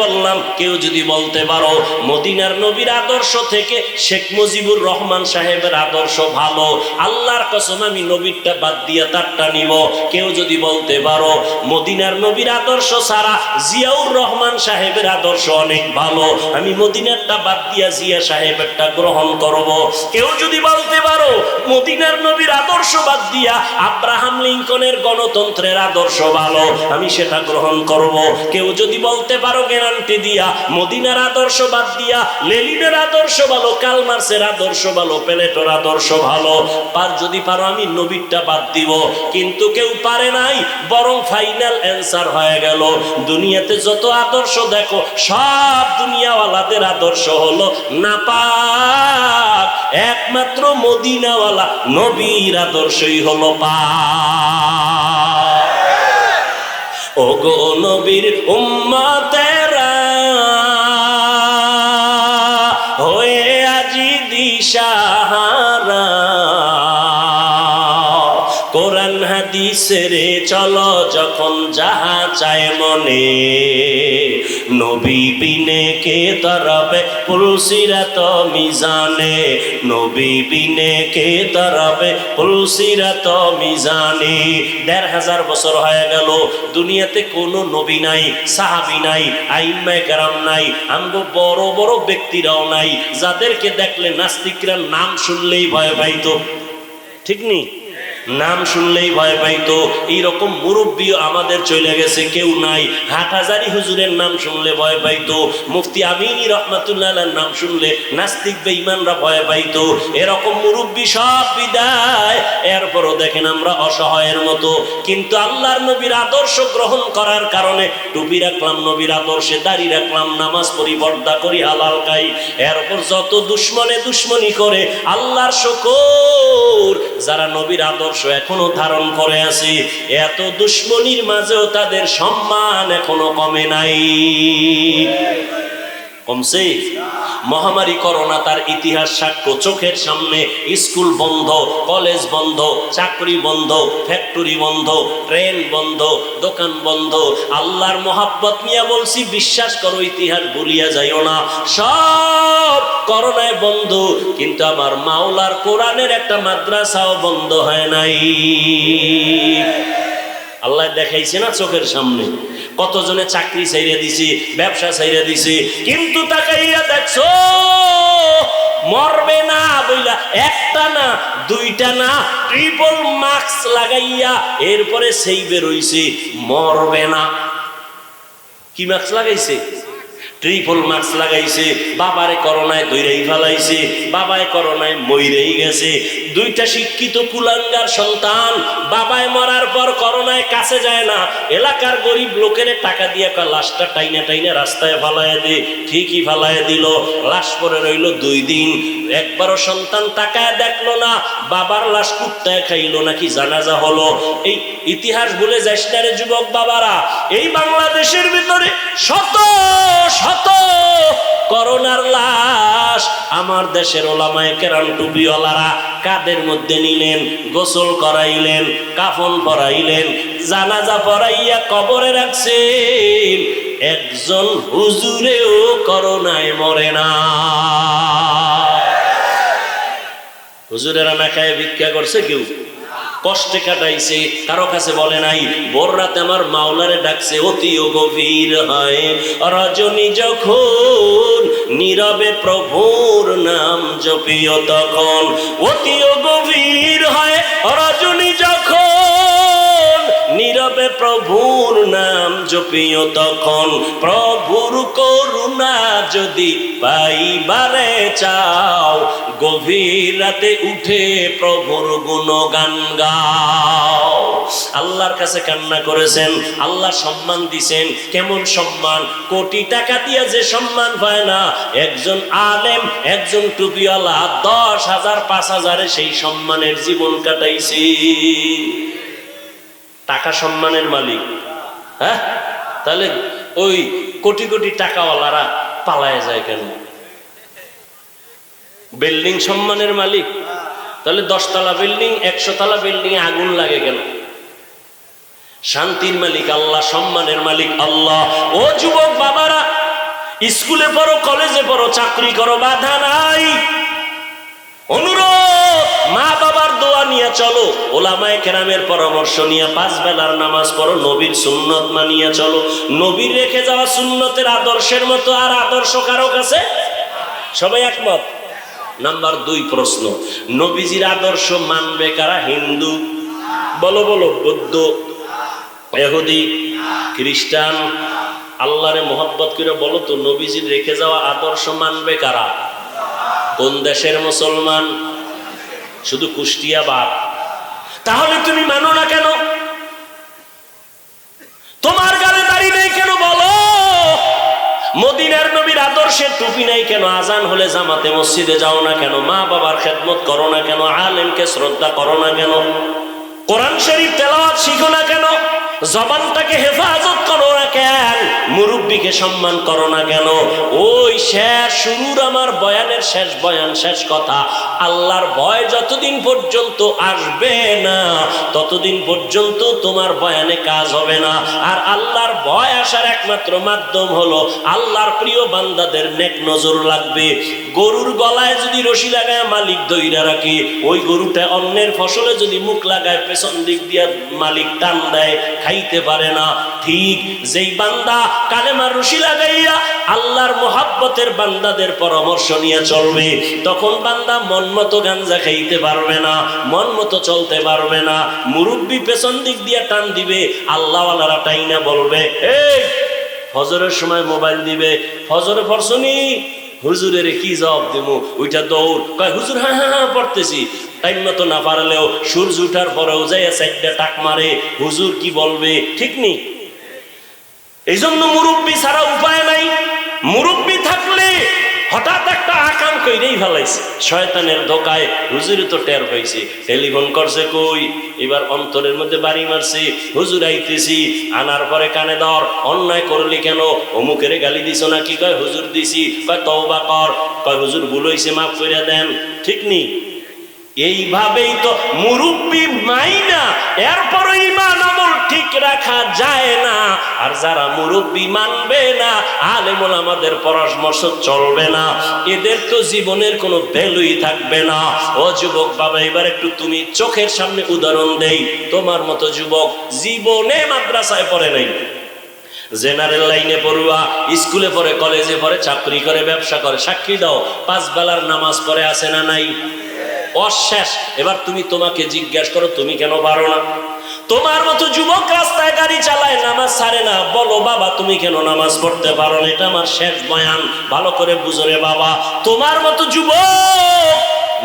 বললাম, কেউ যদি বলতে পারো মদিনার নবীর আদর্শ থেকে শেখ মুজিবুর রহমান সাহেবের আদর্শ ভালো, আল্লাহর কসম আমি নবীরটা বাদ দিয়া তারটা নিব। কেউ যদি বলতে পারো মদিনার নবীর আদর্শ ছাড়া জিয়াউর রহমান সাহেবের আদর্শ অনেক ভালো, আমি মদিনারটা বাদ দিয়া জিয়া সাহেবেরটা গ্রহণ করব। কেউ যদি বলতে পারো মদিনার নবীর আদর্শ বাদ দিয়া আব্রাহাম লিঙ্কনের গণতন্ত্রের আদর্শ ভালো, আমি সেটা গ্রহণ করব। কেউ যদি বলতে পারো গ্যারান্টি দিয়া মদিনার আদর্শ বাদ দিয়া লেনিনের আদর্শ ভালো, কার্ল মার্ক্সের আদর্শ ভালো, প্লেটোর আদর্শ ভালো, যদি পারো আমি নবীরটা বাদ দিব। কিন্তু কেউ পারে নাই, বরং ফাইনাল অ্যান্সার হয়ে গেল দুনিয়াতে যত আদর্শ দেখো সব দুনিয়াওয়ালাদের আদর্শ হলো নাপাক, একমাত্র মদিনাওয়ালা নবীর আদর্শই হলো পাক। ওগো নবীর উম্মতেরা হয়ে আজি দিশাহারা, কোরআন হাদিসের চলো যখন যাহা চায় মনে, নবী বিনে কে তরবে পুলসিরাত মিজানে, নবী বিনে কে তরবে পুলসিরাত মিজানে। ১৫০০ বছর হয়ে গেল দুনিয়াতে কোনো নবী নাই, সাহাবী নাই, আইম্মায়ে কেরাম নাই, আমগো বড় বড় ব্যক্তিরাও নাই যাদেরকে দেখলে নাস্তিকরা নাম শুনলেই ভয় পাইতো, ঠিক নি? নাম শুনলেই ভয় পাইতো। এইরকম মুরব্বীও আমাদের চলে গেছে, কেউ নাই। হাটহাজারী হুজুরের নাম শুনলে ভয় পাইতো, মুফতি আমিনী রহমাতুল্লাহ আলাইহির নাম শুনলে নাস্তিক বেঈমানরা ভয় পাইতো। এরকম মুরব্বী সব বিদায়, এরপরও দেখেন আমরা অসহায়ের মতো। কিন্তু আল্লাহর নবীর আদর্শ গ্রহণ করার কারণে টুপি রাখলাম নবীর আদর্শে, দাড়ি রাখলাম, নামাজ পড়ি, পর্দা করি, হালাল খাই। এরপর যত দুশ্মনে দুশ্মনী করে আল্লাহর শুকর, যারা নবীর আদর্শ এখনো ধারণ করে আছে, এত দুশ্মনীর মাঝেও তাদের সম্মান এখনো কমে নাই। কমছে? মহামারী করোনা তার ইতিহাস সাক্ষ্য, চোখের সামনে স্কুল বন্ধ, কলেজ বন্ধ, চাকরি বন্ধ, ফ্যাক্টরি বন্ধ, ট্রেন বন্ধ, দোকান বন্ধ। আল্লাহর মোহাব্বত নিয়ে বলছি, বিশ্বাস করো ইতিহাস ভুলিয়া যাইও না, সব করোনায় বন্ধ। কিন্তু আমার মাওলার কোরআনের একটা মাদ্রাসাও বন্ধ হয় নাই। আল্লাহ দেখাইছে না চোখের সামনে, কতজনে চাকরি ছাইরা দিছে, ব্যবসা ছাইরা দিছে, কিন্তু তাকাইয়া দেখছো মরবে না বইলা একটা না, দুইটা না, ট্রিপল মাস্ক লাগাইয়া এরপরে সেই বেরোইছে মরবে না। কি মাস্ক লাগাইছে? ট্রিপল মাস্ক লাগাইছে। বাবারে করোনায় দইরাই ফেলাইছে, বাবায় করোনায় মইরেই গেছে। দুইটা শিক্ষিত কুলাঙ্গার সন্তান, বাবায় মরার পর করোনায় কাছে যায় না, এলাকার গরিব লোকের টাকা দিয়ে লাশটা টাইনা টাইনা রাস্তায় ফালাইয়া দে। ঠিকই ফালাইয়া দিল, লাশ পরে রইল 2 দিন। একবারও সন্তান তাকায় দেখলো না বাবার লাশ কুত্তায় খাইলো নাকি জানাজা হলো। এই ইতিহাস ভুলে যাস না রে যুবক বাবারা। এই বাংলাদেশের ভিতরে শত শত করোনার লাশ আমার দেশের ওলামায়ে কেরাম টুপিওয়ালারা কাদের মধ্যে নিলেন, গোসল করাইলেন, কাফন পরাইলেন, জানাজা পরাইয়া কবরে রাখছেন। একজন হুজুরেও করোনায় মরে না। হুজুরেরা না খায় ভিক্ষা করছে, কেউ কষ্টে কাটাইছে, কারো কাছে বলে নাই। ভোর রাতে আমার মাওলারে ডাকছে, অতিও গভীর হয় রজনী যখন, নীরবে প্রভুর নাম জপিও তখন। অতিও গভীর হয় রজনী যখন, নীরবে প্রভুর নাম জপিও তখন। প্রভুর করুণা যদি পাইবারে চাও, গভীর রাতে উঠে প্রভুর গুণগান গাও। আল্লাহর কাছে কান্না করেছেন, আল্লাহ সম্মান দিছেন। কেমন সম্মান? কোটি টাকা দিয়ে যে সম্মান পায় না, একজন আলেম, একজন টুপিওয়ালা 10,000 5,000 সেই সম্মানের জীবন কাটাইছে। টাকা সম্মানের মালিক, হ্যাঁ? তাহলে ওই কোটি কোটি টাকাওয়ালারা পালায় যায় কেন? বিল্ডিং সম্মানের মালিক, তাহলে 10 তলা বিল্ডিং, 100 তলা বিল্ডিং এ আগুন লাগে কেন? শান্তির মালিক আল্লাহ, সম্মানের মালিক আল্লাহ। ও যুবক বাবারা, স্কুলে পড়ো, কলেজে পড়ো, চাকরি করো, বাধা নাই। অনুরোধ, মা বাবার দোয়া নিয়ে চলো, ওলামায়ে কেরামের পরামর্শ নিয়ে 5 বেলার নামাজ পড়ো, নবীর সুন্নত মানিয়ে চলো। নবীর রেখে যাওয়া সুন্নতের আদর্শের মতো আর আদর্শ কারো কাছে? সবাই একমত? নাম্বার 2 প্রশ্ন, নবীজির আদর্শ মানবে কারা? হিন্দু? বলো বলো। বৌদ্ধ, ইহুদি, খ্রিস্টান? আল্লাহরে মোহাব্বত করে বলো তো, নবীজির রেখে যাওয়া আদর্শ মানবে কারা? কোন দেশের মুসলমান? শুধু কুষ্টিয়া বাদ। তাহলে তুমি মানো না কেন? তোমার গালে দাড়ি নেই কেন বলো? মদিনার নবীর আদর্শে টুপি নাই কেন? আজান হলে জামাতে মসজিদে যাও না কেন? মা বাবার খেদমত করো না কেন? আলেমকে শ্রদ্ধা করো না কেন? কোরআন শরীফ তেলাওয়াত শিখো না কেন? জবানটাকে হেফাজত করো না কেন? মুরব্বীকে সম্মান করো না কেন? ওই শেষ শুরুর আমার বয়ানের শেষ বয়ান, শেষ কথা, আল্লাহর ভয় যতদিন পর্যন্ত আসবে না ততদিন পর্যন্ত তোমার বয়ানে কাজ হবে না। আর আল্লাহর ভয় আসার একমাত্র মাধ্যম হলো আল্লাহর প্রিয় বান্দাদের নেক নজর লাগবে। গরুর গলায় যদি রশি লাগায় মালিক দইরা রাখে, ওই গরুটা অন্যের ফসলে যদি মুখ লাগায় পেছন দিক দিয়ে মালিক টান দেয়, খাইতে পারে না। ঠিক যেই বান্দা কালেমার রশি লাগাইয়া আল্লাহর মোহাব্বতের বান্দাদের পরামর্শ নিয়ে চলবে, তখন বান্দা মন মতো গাঞ্জা খাইতে পারবে না, মন মতো চলতে পারবে না। মুরব্বী পেছন দিক দিয়ে টান দিবে, আল্লাহওয়ালারা টাইনা বলবে, এই ফজরের সময় মোবাইল দিবে, ফজরে পড়ছনি? হুজুরের কি জবাব দেবো? ওইটা দৌড়, কয় হুজুর হ্যাঁ হ্যাঁ হ্যাঁ পড়তেছি। টাইম মতো না পারলেও সূর্য উঠার পরেও যাইয়া 4টা টাক মারে, হুজুর কি বলবে? ঠিক নেই। এই জন্য মুরব্বী ছাড়া উপায় নাই। মুরব্বী থাকলে হঠাৎ একটা আকাম কইরেই ফেলাইছে, শয়তানের ধোকায় হুজুরে তো টের পাইছে, টেলিফোন করছে, কই এবার অন্তরের মধ্যে বাড়ি মারছে, হুজুর আইতেছি। আনার পরে কানে ধর, অন্যায় করলি কেন? অমুকের গালি দিছ না? কি কয়? হুজুর দিছি। কয় তওবা কর। কয় হুজুর ভুল হইছে, মাফ কইরা দেন। ঠিক নি? এইভাবেই তো মুরব্বী মাইনা এরপরও ঈমান আমল ঠিক রাখা যায় না। আর যারা মুরব্বী মানবে না, আলেম ওলামাদের পরামর্শ চলবে না, এদের তো জীবনের কোনো ভ্যালুই থাকবে না। ও যুবক বাবা, এবার একটু তুমি চোখের সামনে উদাহরণ দেই। তোমার মতো যুবক জীবনে মাদ্রাসায় পড়ে নাই, জেনারেল লাইনে পড়ুয়া, স্কুলে পড়ে, কলেজে পড়ে, চাকরি করে, ব্যবসা করে, সাক্ষী দাও 5 বেলার নামাজ পড়ে আছে না নাই? অশেষ। এবার তুমি তোমাকে জিজ্ঞাসা করো, তুমি কেন পারো না? তোমার মতো যুবক রাস্তায় গাড়ি চালায়, নামাজ ছাড়ে না, বলো বাবা তুমি কেন নামাজ পড়তে পারো না? এটা আমার শেষ বয়ান, ভালো করে বুঝো রে বাবা। তোমার মতো যুবক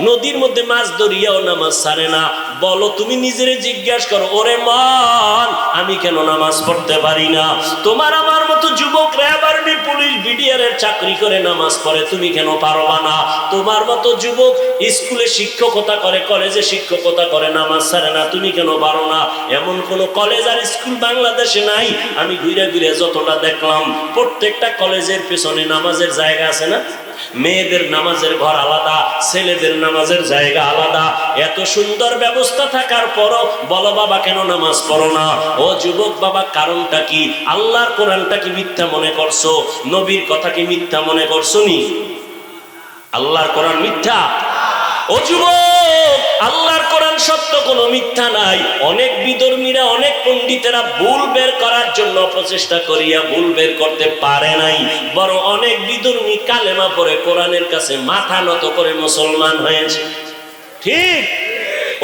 নদীর মধ্যে মাছ ধরিয়াও নামাজ ছাড়ে না, বলো তুমি নিজেরে জিজ্ঞাসা করো, ওরে মন আমি কেন নামাজ পড়তে পারি না? তোমার আমার মতো যুবক র্যাব আর্মি পুলিশ বিডিআর এর চাকরি করে নামাজ পড়ে, তুমি কেন পারবা না? তোমার মতো যুবক স্কুলে শিক্ষকতা করে, কলেজে শিক্ষকতা করে, নামাজ ছাড়ে না, তুমি কেন পারো না? এমন কোন কলেজ আর স্কুল বাংলাদেশে নাই। আমি ঘুরে ঘুরে যতটা দেখলাম, প্রত্যেকটা কলেজের পেছনে নামাজের জায়গা আছে না? মেয়েদের নামাজের ঘর আলাদা, ছেলেদের নামাজের জায়গা আলাদা। এত সুন্দর ব্যবস্থা থাকার পরও বলো বাবা কেন নামাজ পড়ো না? ও যুবক বাবা, কারণটা কি? আল্লাহর কোরআনটা কি মিথ্যা মনে করছো? নবীর কথা কি মিথ্যা মনে করছো? নি আল্লাহর কোরআন মিথ্যা? ও যুবক, আল্লাহর কোরআন সত্য, কোনো মিথ্যা নাই। অনেক বিধর্মীরা, অনেক পণ্ডিতেরা ভুল বের করার জন্য প্রচেষ্টা করিয়া ভুল বের করতে পারে নাই, বরং অনেক বিধর্মী কালেমা পড়ে কোরআনের কাছে মাথা নত করে মুসলমান হয়েছে। ঠিক?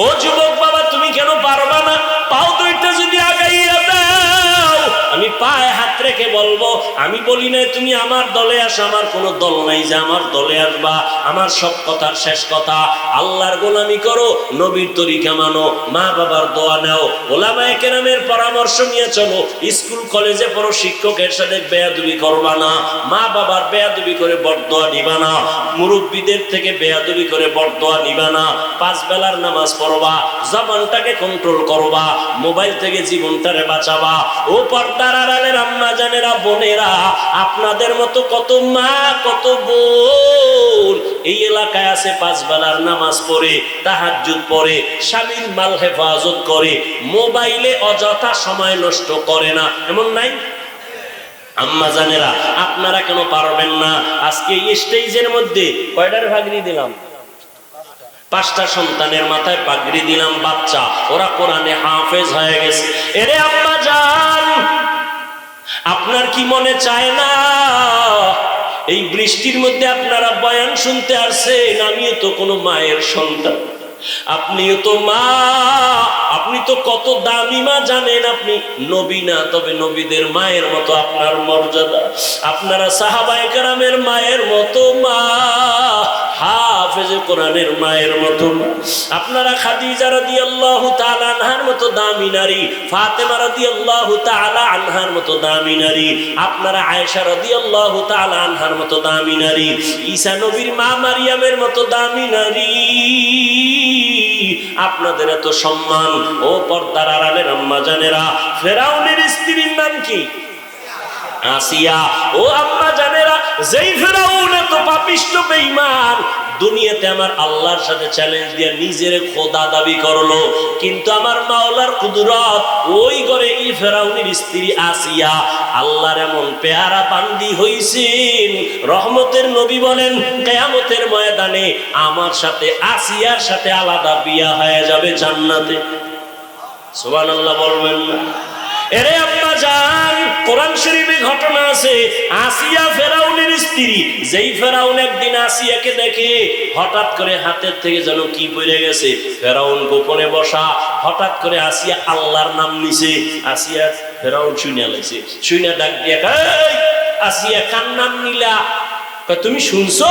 ও যুবক বাবা, তুমি কেন পারবা না? পাও দুইটা যদি আগাইয়া দাও, আমি পায়ে হাত রেখে বলবো, আমি বলি না তুমি আমার দলে আসো, আমার কোনো দল নাই যে আমার দলে আসবা। আমার সব কথার শেষ কথা, আল্লাহর গোলামি করো, নবীর তরিকা মানো, মা বাবার দোয়া নাও, ওলামায়ে কেরামের পরামর্শ নিয়ে চলো, স্কুল কলেজে পড়ো, শিক্ষকের সাথে বেয়াদবি করবা না, মা বাবার বেয়াদবি করে বরদোয়া নিবা না, মুরব্বীদের থেকে বেয়াদবি করে বরদোয়া নিবা না, 5 বেলার নামাজ পড়বা, জবানটাকে কন্ট্রোল করবা, মোবাইল থেকে জীবনটারে বাঁচাবা। ও পর্দার আড়ালের আম্মা জানেরা, বোনেরা, আপনাদের মতো কত মা, কত বোন এই এলাকায় আছে, 5 বেলার নামাজ পড়ে, তাহাজ্জুদ পড়ে, স্বামীর মাল হেফাজত করে, মোবাইলে অযথা সময় নষ্ট করে না, এমন নাই? আম্মা জানেরা, আপনারা কেন পারবেন না? আজকে স্টেজের মধ্যে কয়টার ভাগরি দিলাম? 5টা সন্তানের মাথায় পাগড়ি দিলাম, বাচ্চা, ওরা কোরআনে হাফেজ হয়ে গেছে। এরে আম্মা জান, আপনার কি মনে চায় না এই বৃষ্টির মধ্যে আপনারা বয়ান শুনতে আসছেন? আমিও তো কোনো মায়ের সন্তান, আপনিও তো মা, আপনি তো কত দামি মা জানেন? আপনি নবী না, তবে নবীদের মায়ের মতো আপনার মর্যাদা। আপনারা সাহাবায়ে কেরামের মায়ের মতো মা, হাফেজে কোরআনের মায়ের মতো মা। আপনারা খাদিজা রাদিয়াল্লাহু তাআলা আনহার মতো দামি নারী, ফাতেমা রাদিয়াল্লাহু তাআলা আনহার মতো দামি নারী, আপনারা আয়েশা রাদিয়াল্লাহু তাআলা আনহার মতো দামি নারী, ঈসা নবীর মা মারিয়ামের মতো দামি নারী। আপনাদের এত সম্মান। ও পর্দার আড়ালের আম্মা জানেরা, ফেরাউনের স্ত্রীর নাম কি? আসিয়া। ও আম্মা জানেরা, যেই ফেরাউন এত পাপিষ্ট বেঈমান, দুনিয়াতে আমার আল্লাহর সাথে চ্যালেঞ্জ দিয়ে নিজের খোদা দাবি করলো, কিন্তু আমার মাওলার কুদরত, ওই ঘরে এই ফেরাউনের স্ত্রী আসিয়া আল্লাহর এমন পেয়ারা বান্দি হইছেন, রহমতের নবী বলেন কিয়ামতের ময়দানে আমার সাথে আসিয়ার সাথে আলাদা বিয়া হয়ে যাবে জান্নাতে। সুবহানাল্লাহ বলবেন না? এরে আম্মা জান, কোরআন শরীফে ঘটনা আছে, আসিয়া ফেরাউনের স্ত্রী। যেই ফেরাউন একদিন আসিয়াকে দেখে, হঠাৎ করে হাতের থেকে যেন কি পড়ে গেছে, ফেরাউন গোপনে বসা, হঠাৎ করে আসিয়া আল্লাহর নাম নিছে। আসিয়া ফেরাউন শুনে লাইছে, শুনে ডাক দিয়া, এই আসিয়া কার নাম নিলা? তুমি শুনছো?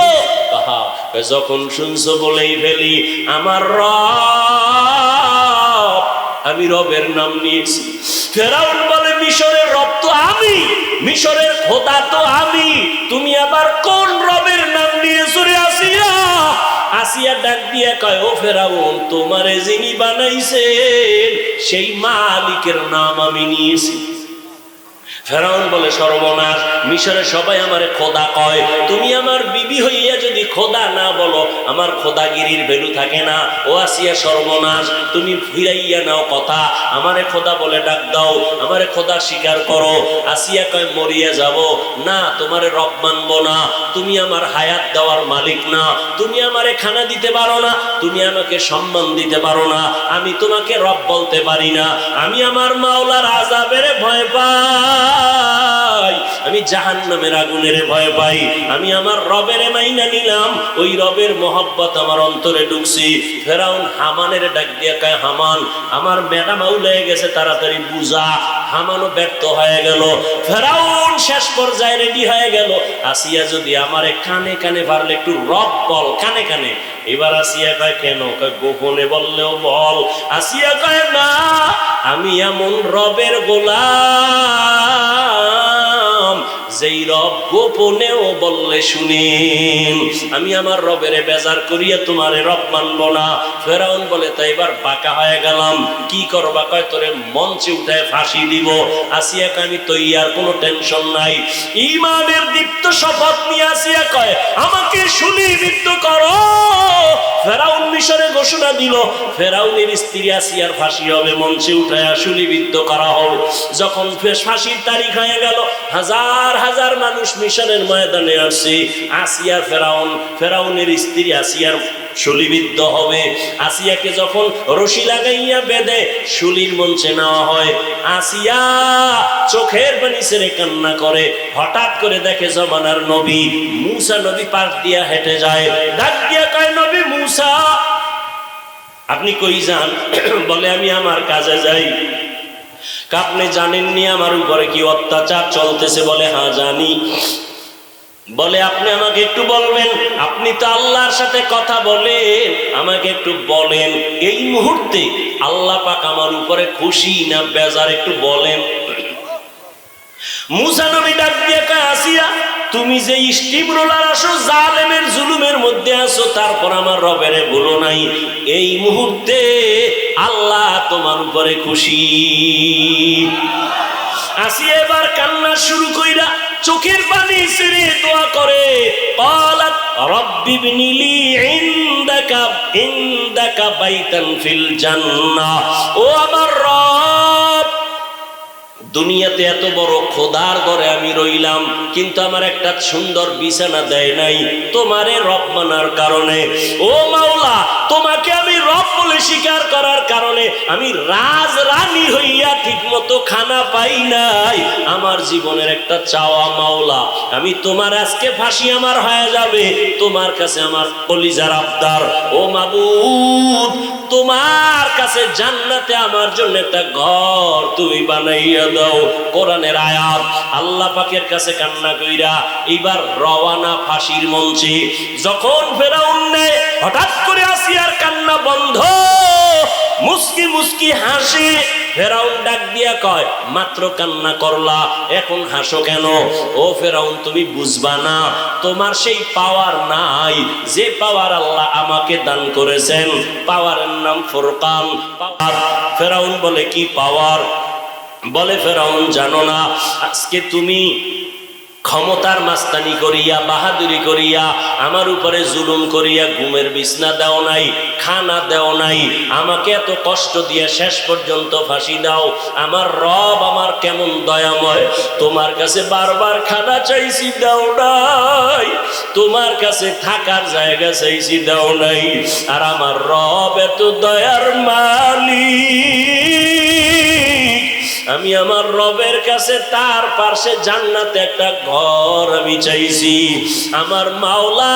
যখন শুনছো বলেই ফেলি, আমার রব, আমি রবের নাম নিয়েছি। ফেরাউন বলে, মিশরের রব তো আমি, মিশরের খোদা তো আমি, তুমি আবার কোন রবের নাম নিয়েছো রে আসিয়া? আসিয়া ডাক দিয়ে কয়, ও ফেরাউন, তোমারে যিনি বানাইছেন সেই মালিকের নাম আমি নিয়েছি। ফেরাউন বলে, সর্বনাশ, মিশরে সবাই আমারে খোদা কয়, তুমি আমার বিবি হইয়া যদি খোদা না বলো, আমার খোদাগিরির ভ্যালু থাকে না। ও আসিয়া, সর্বনাশ, তুমি ফিরাইয়া নাও কথা, আমারে খোদা বলে ডাক দাও, আমারে খোদা স্বীকার করো। আসিয়া কয়, মরিয়া যাব না, তোমারে রব মানবো না, তুমি আমার হায়াত দেওয়ার মালিক না, তুমি আমারে খানা দিতে পারো না, তুমি আমাকে সম্মান দিতে পারো না, আমি তোমাকে রব বলতে পারি না, আমি আমার মাওলার আযাবের ভয় পাই, আমি জাহান্নামের আগুনের ভয় পাই, আমি আমার রবের মাইনা নিলাম, ওই রবের মহব্বত আমার অন্তরে ঢুকছি। ফেরাউন হামানের ডাক দিয়া কয়, হামান, আমার ম্যাডাম আউলে গেছে, তাড়াতাড়ি বুঝা। হামানও ব্যর্থ হয়ে গেল। ফেরাউন শেষ পর্যায়ে রেডি হয়ে গেল, আসিয়া যদি আমারে কানে কানে পারলে একটু রব বল, কানে কানে। এবার আসিয়া কয়, কেন? কয়, গোপনে বললেও বল। আসিয়া কয়, না, আমি এমন রবের গোলাম যেই রব গোপনেও বললে শুনেন, আমি আমার রবের বেজার করিয়া তোমারে রব মানবো না। ফেরাউন বলে, তাই এবার বাঁকা হয়ে গেলাম, কি করবা? কয়, তোরে মঞ্চে উঠায় ফাঁসি দিব। আসিয়া কয়, আমি তো ইয়ার কোনো টেনশন নাই। ঈমানের দীপ্ত শপথ নিয়ে আসিয়া কয়, আমাকে শুলিবিদ্ধ করো। ফেরাউন মিশরে ঘোষণা দিল, ফেরাউনের স্ত্রী আসিয়ার ফাঁসি হবে, মঞ্চে উঠায় শুলিবিদ্ধ করা হবে। যখন ফাঁসির তারিখ হয়ে গেল, হাজার হাজার মানুষ মিশরের ময়দানে আসছে। আসিয়া ফেরাউনের স্ত্রী আসিয়ার শুলিবিদ্ধ হবে। আসিয়াকে যখন রশি লাগাইয়া বেঁধে শুলির মঞ্চে নেওয়া হয়, আসিয়া চোখের পানি ছেড়ে কান্না করে। হঠাৎ করে দেখে জমানার নবী মুসা নবী পাশ দিয়া হেঁটে যায়। ডাক দিয়া কয়, নবী মুসা, আপনি কই যান? বলে, আমি আমার কাজে যাই। আপনি জানেননি আমার উপরে কি অত্যাচার চলতেছে? বলে, হ্যাঁ জানি। বলে, আপনি আমাকে একটু বলবেন, আপনি তো আল্লাহর সাথে কথা বলেন, আমাকে একটু বলেন এই মুহূর্তে আল্লাহ পাক আমার উপরে খুশি না বেজার, একটু বলেন। মুসা নবী ডাক দিয়ে কয়, আসিয়া, তুমি যে স্টিম রোলার আসো, জালেমের জুলুমের মধ্যে আসো, তারপর আমার রবের ভুলো নাই, এই মুহূর্তে আল্লাহ তোমার উপরে খুশি। আসিয়া এবার কান্না শুরু কইরা চোখের পানি ছেড়ে দোয়া করে, ক্বালাত রাব্বি ইবনিলি ইনদাকা বাইতান ফিল জান্নাহ। ও আমার রব, দুনিয়াতে এত বড় খোদার ঘরে আমি রইলাম, কিন্তু আমার একটা সুন্দর বিছানা দেয় নাই তোমারে রব মানার কারণে। ও মাওলা, তোমাকে আমি রব বলে স্বীকার করার কারণে আমি রাজ রানী হইয়া ঠিক মতো খানা পাই নাই। আমার জীবনের একটা চাওয়া মাওলা, আমি তোমার আজকে ফাঁসি আমার হয়ে যাবে, তোমার কাছে আমার কলিজার আবদার, ও মাবুদ তোমার কাছে জান্নাতে আমার জন্য একটা ঘর তুমি বানাইয়া দাও। কোরআনের আয়াত। আল্লাহ পাকের কাছে কান্না কইরা এবার রওয়ানা ফাঁসির মঞ্চে। যখন ফেরাউন নেয়, হঠাৎ করে আসিয়ার কান্না বন্ধ, মুস্কি মুস্কি হাসি। ফেরাউন ডাক দিয়া কয়, মাত্র কান্না করলা, এখন হাসো কেন? ও ফেরাউন, তুমি বুঝবা না, তোমার সেই পাওয়ার নাই যে পাওয়ার আল্লাহ আমাকে দান করেছেন। পাওয়ারের নাম ফুরকান। ফেরাউন বলে, কি পাওয়ার? বলে, ফেরাউন জানো না, আজকে তুমি ক্ষমতার মাস্তানি করিয়া, বাহাদুরি করিয়া, আমার উপরে জুলুম করিয়া ঘুমের বিছনা দাও নাই, খানা দাও নাই, আমাকে এত কষ্ট দিয়ে শেষ পর্যন্ত ফাঁসি দাও। আমার রব আমার কেমন দয়াময়, তোমার কাছে বারবার খানা চাইছি, দাও নাই, তোমার কাছে থাকার জায়গা চাইছি, দাও নাই। আর আমার রব এত দয়ার মালিক, আমি আমার রবের কাছে তার পাশে জান্নাতে একটা ঘর আমি চাইছি। আমার মাওলা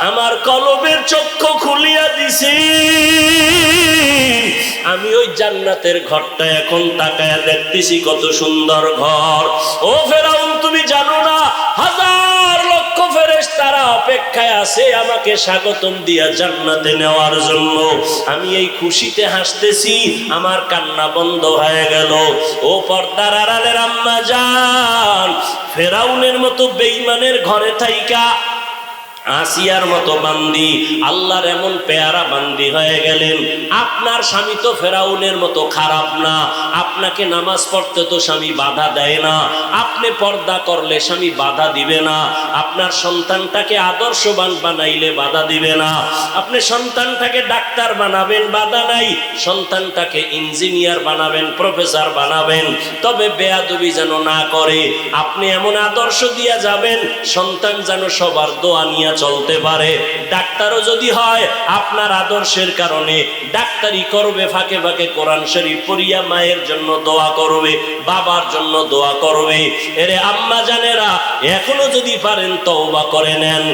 আমার কলবের চক্ষু খুলিয়া দিছি, আমি ওই জান্নাতের ঘরটা এখন তাকায়া দেখতেছি, কত সুন্দর ঘর। ও ফেরাউন, তুমি জানো না, হাজার লক্ষ ফেরেশতারা অপেক্ষায় আছে আমাকে স্বাগতম দিয়া জান্নাতে নেওয়ার জন্য। আমি এই খুশিতে হাসতেছি, আমার কান্না বন্ধ হয়ে গেল। ও পর্দার আড়ালের আম্মা জান, ফেরাউনের মতো বেঈমানের ঘরে থাইকা আসিয়ার মতো বান্দি আল্লাহর এমন পেয়ারা বান্দি হয়ে গেলেন। আপনার স্বামী তো ফেরাউনের মতো খারাপ না, আপনাকে নামাজ পড়তে তো স্বামী বাধা দেয় না, আপনি পর্দা করলে স্বামী বাধা দিবে না, আপনার সন্তানটাকে আদর্শবান বানাইলে বাধা দিবে না, আপনি সন্তানটাকে ডাক্তার বানাবেন, বাধা নাই, সন্তানটাকে ইঞ্জিনিয়ার বানাবেন, প্রফেসর বানাবেন, তবে বেয়াদবি যেন না করে। আপনি এমন আদর্শ দিয়া যাবেন, সন্তান যেন সবার দোয়া নিয়ে চলতে পারে। ডাক্তারও যদি হয়, আপনার আদর্শের কারণে ডাক্তারি করবে, ফাঁকে ফাঁকে কোরআন শরীফ পড়িয়া মায়ের জন্য দোয়া করবে, বাবার জন্য দোয়া করবে। এরে আম্মা জানেরা, এখনো যদি পারেন তওবা করে নেন,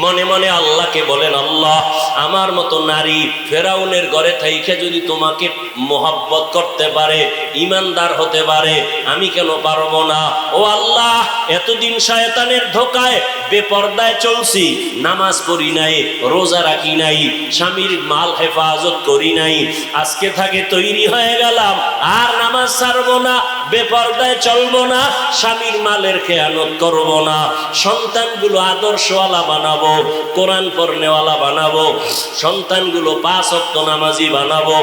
মনে মনে আল্লাহকে বলেন, আল্লাহ আমার মতো নারী ফেরাউনের ঘরে থাইকে যদি তোমাকে মোহাব্বত করতে পারে, ইমানদার হতে পারে, আমি কেন পারবো না? ও আল্লাহ, এতদিন শয়তানের ধোকায় বেপর্দায় চলছি, নামাজ পড়ি নাই, রোজা রাখি নাই, স্বামীর মাল হেফাজত করি নাই, আজকে থাকে তৈরি হয়ে গেলাম, আর নামাজ ছাড়বো না, বেপর্দায় চলবো না, স্বামীর মালের খেয়ানত করবো না, সন্তানগুলো আদর্শওয়ালা বানাবো, কোরআন পড়নেওয়ালা বানাবো, সন্তানগুলো 5 ওয়াক্ত নামাজি বানাবো।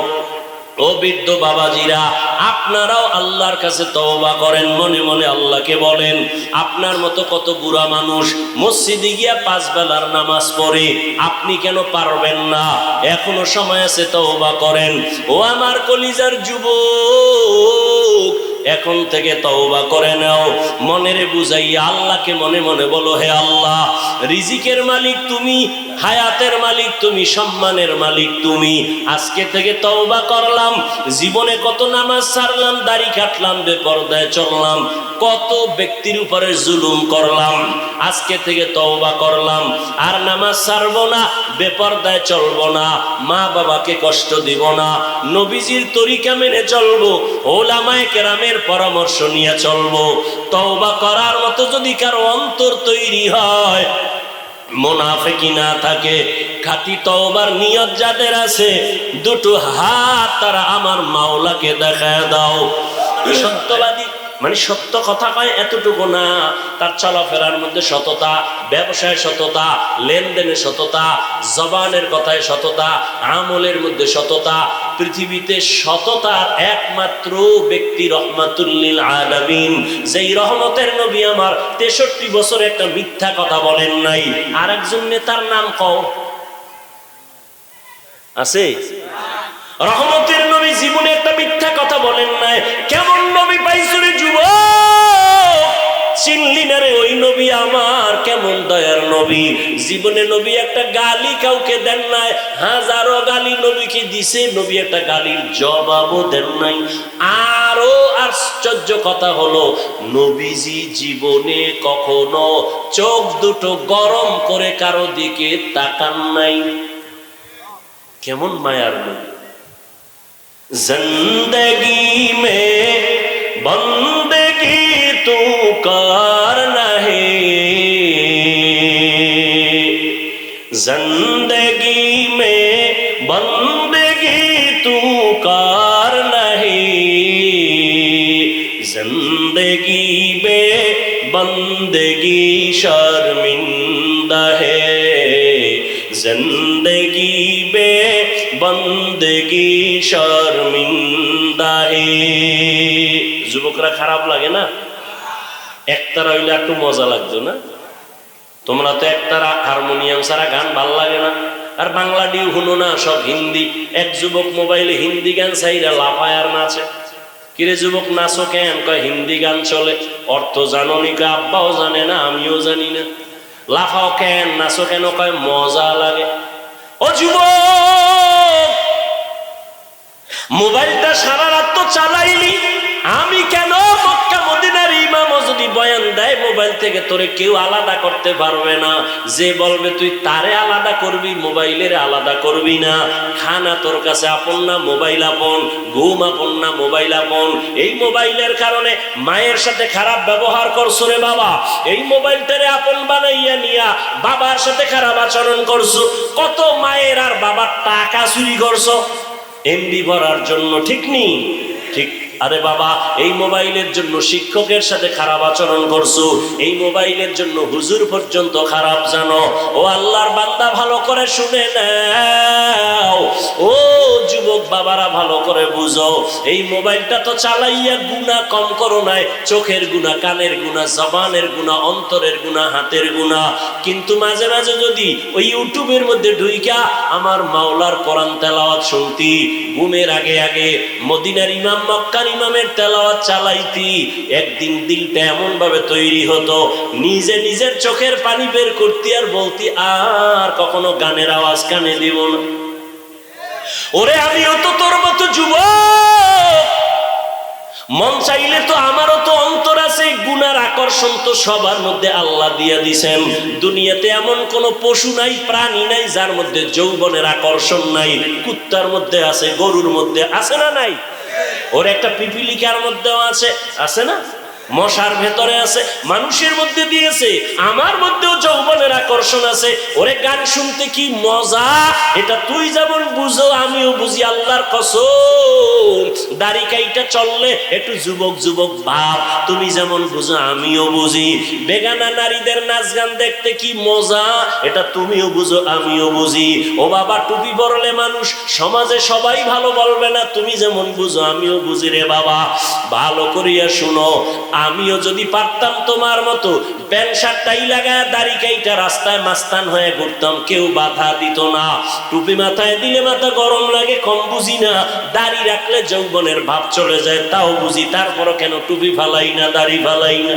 ও বৃদ্ধ বাবাজিরা, আপনারাও আল্লাহর কাছে তওবা করেন, মনে মনে আল্লাহকে বলেন, আপনার মতো কত বুড়া মানুষ মসজিদে গিয়া 5 বেলার নামাজ পড়ে, আপনি কেন পারবেন না? এখনো সময় আছে, তওবা করেন। ও আমার কলিজার যুবক, এখন থেকে তওবা করে নাও, মনেরে বুঝাইয়া আল্লাহকে মনে মনে বলো, হে আল্লাহ, রিজিকের মালিক তুমি, হায়াতের মালিক তুমি, সম্মানের মালিক তুমি। আজকে থেকে তওবা করলাম, জীবনে কত নামাজ ছাড়লাম, দাড়ি কাটলাম, বেপরদায় চললাম, কত ব্যক্তির উপরে জুলুম করলাম, আজকে থেকে তওবা করলাম, আর নামাজ ছাড়বো না, বেপরদায় চলবো না, মা বাবাকে কষ্ট দিব না, নবীজির তরিকা মেনে চলবো, ওলামায়ে কেরামের পরামর্শ নিয়ে চলবো। তওবা করার মতো যদি কারো অন্তর তৈরি হয়, মুনাফিকি না থাকে, খাঁটি তওবার নিয়ত যাদের আছে, দুটো হাত তারা আমার মাওলাকে দেখায় দাও। সত্যবাদী মানে সত্য কথা কয় এতটুকু না, তার চলাফেরার মধ্যে সততা, ব্যবসায় সততা, লেনদেনে সততা, জবানের কথায় সততা, আমলের মধ্যে সততা। পৃথিবীতে সততার একমাত্র ব্যক্তি রহমাতুল লিল আলামিন, যেই রহমতের নবী আমার 63 বছর একটা মিথ্যা কথা বলেন নাই। আরেকজন নেতার নাম কও আছে? রহমতের নবী জীবনে একটা মিথ্যা কথা বলেন নাই। কেমন নবী, জীবনে নবী একটা গালি কাউকে দেন নাই, হাজারো গালি নবীকে দিছে, নবী একটা গালির জবাবও দেন নাই। আরো আশ্চর্য কথা হলো, নবীজি জীবনে কখনো চোখ দুটো গরম করে কারো দিকে তাকান নাই। কেমন মায়ার নবী! জিন্দেগি মে বন্দেগি তু করনা হে, জিন্দেগি মে বন্দেগি তু করনা হে, জিন্দেগি বে বন্দেগি শর্মিন্দা হে, জিন্দেগি বে বন্দেগি শর্মিন্দা হে। যুবকরা খারাপ লাগে না? একতারা হইলে একটু মজা লাগতো না? তোমরা তো একতারা হারমোনিয়াম ছাড়া গান ভাল লাগে না, আর বাংলা ডিউ শুনো না, সব হিন্দি। এক যুবক মোবাইলে হিন্দি গান চাইরা লাফায় আর নাচে। কিরে যুবক নাচো কেন? কয় হিন্দি গান চলে। অর্থ জানো নি? কয় আব্বাও জানে না, আমিও জানি না। লাফাও কেন, নাচো কেন? কয় মজা লাগে। ও যুবক, মোবাইলটা সারা রাত তো চালাইলি, আমি কেন? মক্কা মদিনার ইমামও যদি বয়ান দেয় মোবাইল থেকে, তোরে কেউ আলাদা করতে পারবে না। যে বলবে তুই তারে আলাদা করবি, মোবাইলের আলাদা করবি না। খানা তোর কাছে আপন না, মোবাইল আপন। ঘুম আপন না, মোবাইল আপন। এই মোবাইলের কারণে মায়ের সাথে খারাপ ব্যবহার করছো রে বাবা, এই মোবাইলটারে আপন বানাইয়া নিয়া বাবার সাথে খারাপ আচরণ করছো। কত মায়ের আর বাবার টাকা চুরি করছো এমবি ভরার জন্য, ঠিক নি? ঠিক। আরে বাবা, এই মোবাইলের জন্য শিক্ষকের সাথে খারাপ আচরণ করছো, এই মোবাইলের জন্য হুজুর পর্যন্ত খারাপ জানো। ও আল্লাহর বান্দা, ভালো করে শুনে নাও। ও যুবক বাবারা, ভালো করে বুঝো, এই মোবাইলটা তো চালাইয়া গুনাহ কম করো নাই। চোখের গুনাহ, কানের গুনাহ, জবানের গুনাহ, অন্তরের গুনাহ, হাতের গুনাহ। কিন্তু মাঝে মাঝে যদি ওই ইউটিউবের মধ্যে ঢুইকা আমার মাওলার কোরআন তেলাওয়াত শুনতি, ঘুমের আগে আগে মদিনার ইমাম মক্কার ইমামের তেলাওয়াত চালাইতি, একদিন দিলটা এমন ভাবে তৈরি হতো, নিজে নিজের চোখের পানি বের করতি আর বলতি, আর কখনো গানের আওয়াজ কানে দিব না। ওরে আমিও তো তোর মতো যুবক, মন চাইলে তো আমারও তো অন্তর আছে। গুনার আকর্ষণ তো সবার মধ্যে আল্লাহ দিয়া দিছেন। দুনিয়াতে এমন কোন পশু নাই, প্রাণী নাই যার মধ্যে যৌবনের আকর্ষণ নাই। কুত্তার মধ্যে আছে, গরুর মধ্যে আছে না নাই? ওর একটা পিপিলিকার মধ্যেও আছে, আছে না? মশার ভেতরে আছে, মানুষের মধ্যে দিয়েছে। আমার মধ্যেও যৌবনের আকর্ষণ আছে। ওরে গান শুনতে কি মজা, এটা তুই যেমন বুঝো আমিও বুঝি, আল্লাহর কসম। দাড়ি কাইটা চললে একটু যুবক যুবক ভাব, তুমি যেমন বুঝো আমিও বুঝি। বেগানা নারীদের নাচ গান দেখতে কি মজা, এটা তুমিও বুঝো আমিও বুঝি। ও বাবা, টুপি পরলে মানুষ সমাজে সবাই ভালো বলবে না, তুমি যেমন বুঝো আমিও বুঝি রে বাবা। ভালো করিয়া শুনো, আমিও যদি পারতাম তোমার মতো প্যান্ট শার্ট টাই লাগায় দাড়ি কাইটা রাস্তায় মাস্তান হয়ে ঘুরতাম, কেউ বাধা দিত না। টুপি মাথায় দিলে মাথা গরম লাগে, কম বুঝি না। দাড়ি রাখলে যৌবনের ভাব চলে যায়, তাও বুঝি। তারপরও কেন টুপি ফালাই না, দাড়ি ফালাই না?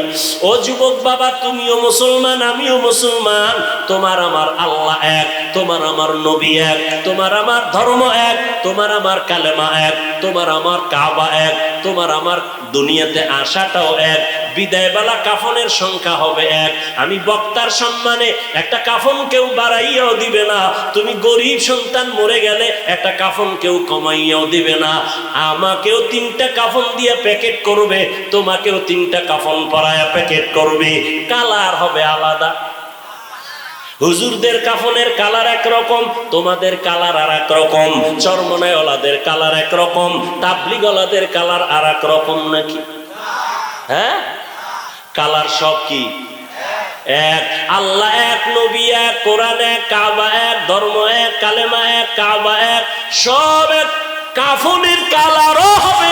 ও যুবক বাবা, তুমিও মুসলমান, আমিও মুসলমান। তোমার আমার আল্লাহ এক, তোমার আমার নবী এক, তোমার আমার ধর্ম এক, তোমার আমার কালেমা এক, তোমার আমার কাবা এক, তোমার আমার দুনিয়াতে আসাটাও এক। বিদায় বেলা কাফনের সংখ্যা হবে এক। আমি বক্তার সম্মানে একটা কাফন কেউ বাড়াইয়াও দিবে না। তুমি গরিব সন্তান মরে গেলে একটা কাফন কেউ কমাইয়াও দিবে না। আমাকেও 3টা কাফন দিয়ে প্যাকেট করবে, তোমাকেও 3টা কাফন পরায়া প্যাকেট করবে। কালার হবে আলাদা। হুজুরদের কাফনের কালার একরকম, তোমাদের কালার আর এক রকম। চরমনায়ওয়ালাদের কালার একরকম, তাবলিগওয়ালাদের কালার আর এক রকম নাকি? হ্যাঁ, কালার সব কি এক। আল্লাহ এক, নবী এক, কোরআন এক, কাবা এক, ধর্ম এক, কালেমা এক, কাবা এক, সব এক। কাফনের কালারও হবে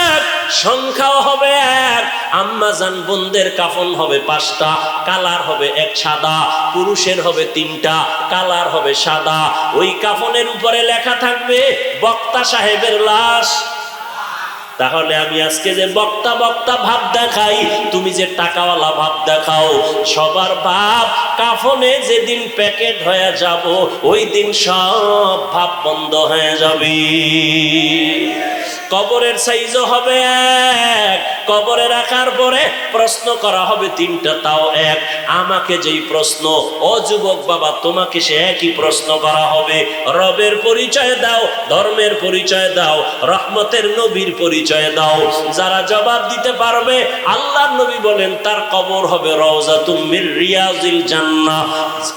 এক, সংখ্যাও হবে এক। আম্মাজান বোনদের কাফন হবে 5টা, কালার হবে এক সাদা। পুরুষের হবে 3টা, কালার হবে সাদা। ওই কাফনের উপরে লেখা থাকবে বক্তা সাহেবের লাশ। তাহলে আমি আজকে যে বক্তা বক্তা ভাব দেখাই, তুমি যে টাকাওয়ালা ভাব দেখাও, সবার ভাব কাফনে যেদিন প্যাকেট হয়ে যাব ওই দিন সব ভাব বন্ধ হয়ে যাবে। কবরের সাইজও হবে এক, কবরে রাখার পরে প্রশ্ন করা হবে তিনটা, তাও এক। আমাকে যেই প্রশ্ন, ও যুবক বাবা তোমাকে সে একই প্রশ্ন করা হবে। রবের পরিচয় দাও, ধর্মের পরিচয় দাও, রহমতের নবীর পরিচয় দাও। যারা জবাব দিতে পারবে, আল্লাহর নবী বলেন তার কবর হবে রওজাতুম মির রিয়াজিল জান্নাহ,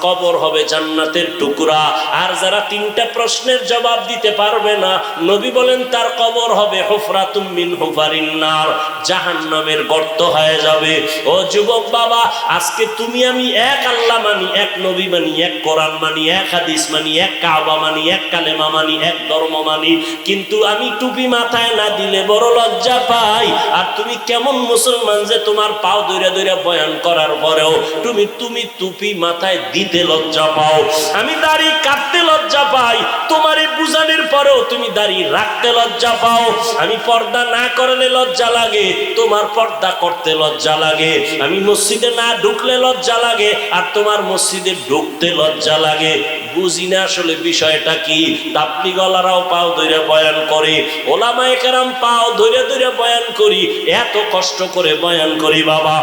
কবর হবে জান্নাতের টুকরা। আর যারা তিনটা প্রশ্নের জবাব দিতে পারবে না, নবী বলেন তার কবর হবে হুফরাতুম মিন হুফারিন নার, জাহান্নামের গর্ত হয়ে যাবে। ও যুবক বাবা, আজকে তুমি আমি এক আল্লাহ মানি, এক নবী মানি, এক কোরআন মানি, এক হাদিস মানি, এক কাবা মানি, এক কালেমা মানি, এক ধর্ম মানি, কিন্তু আমি টুপি মাথায় না দিলে বড় লজ্জা পাই। আর তুমি কেমন মুসলমান যে তোমার পাও দইরা দইরা বয়ান করার পরেও তুমি টুপি মাথায় দিতে লজ্জা পাও। আমি দাড়ি কাটতে লজ্জা পাই, তোমারে বুঝানোর পরেও তুমি দাড়ি রাখতে লজ্জা পাও। আমি পর্দা না করলে লজ্জা লাগে, তোমার পর্দা করতে লজ্জা লাগে। আমি মসজিদে না ঢুকলে লজ্জা লাগে, আর তোমার মসজিদে ঢুকতে লজ্জা লাগে। বুঝি না আসলে বিষয়টা কি। তাবলীগওয়ালারাও পাও ধরে বয়ান করে, ওলামায়ে কেরাম পাও ধরে ধরে বয়ান করি, এত কষ্ট করে বয়ান করি বাবা।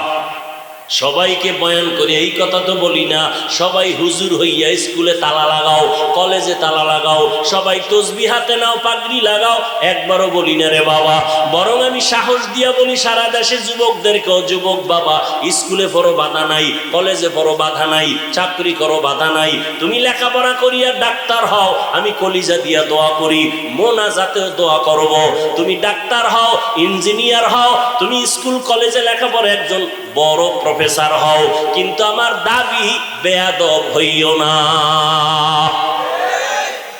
সবাইকে বয়ান করি, এই কথা তো বলি না সবাই হুজুর হইয়া স্কুলে তালা লাগাও, কলেজে তালা লাগাও, সবাই তসবিহ হাতে নাও, পাগড়ি লাগাও, একবারও বলি না রে বাবা। বরং আমি সাহস দিয়া বলি সারা দেশে যুবকদেরকেও, যুবক বাবা স্কুলে পড়ো বাধা নাই, কলেজে পড়ো বাধা নাই, চাকরি করো বাধা নাই, তুমি লেখাপড়া করিয়া ডাক্তার হও, আমি কলিজা দিয়া দোয়া করি, মোনাজাতেও দোয়া করব। তুমি ডাক্তার হও, ইঞ্জিনিয়ার হও, তুমি স্কুল কলেজে লেখাপড়া একজন বড় প্রফেসর হও, কিন্তু আমার দাবি বেয়াদব হইও না।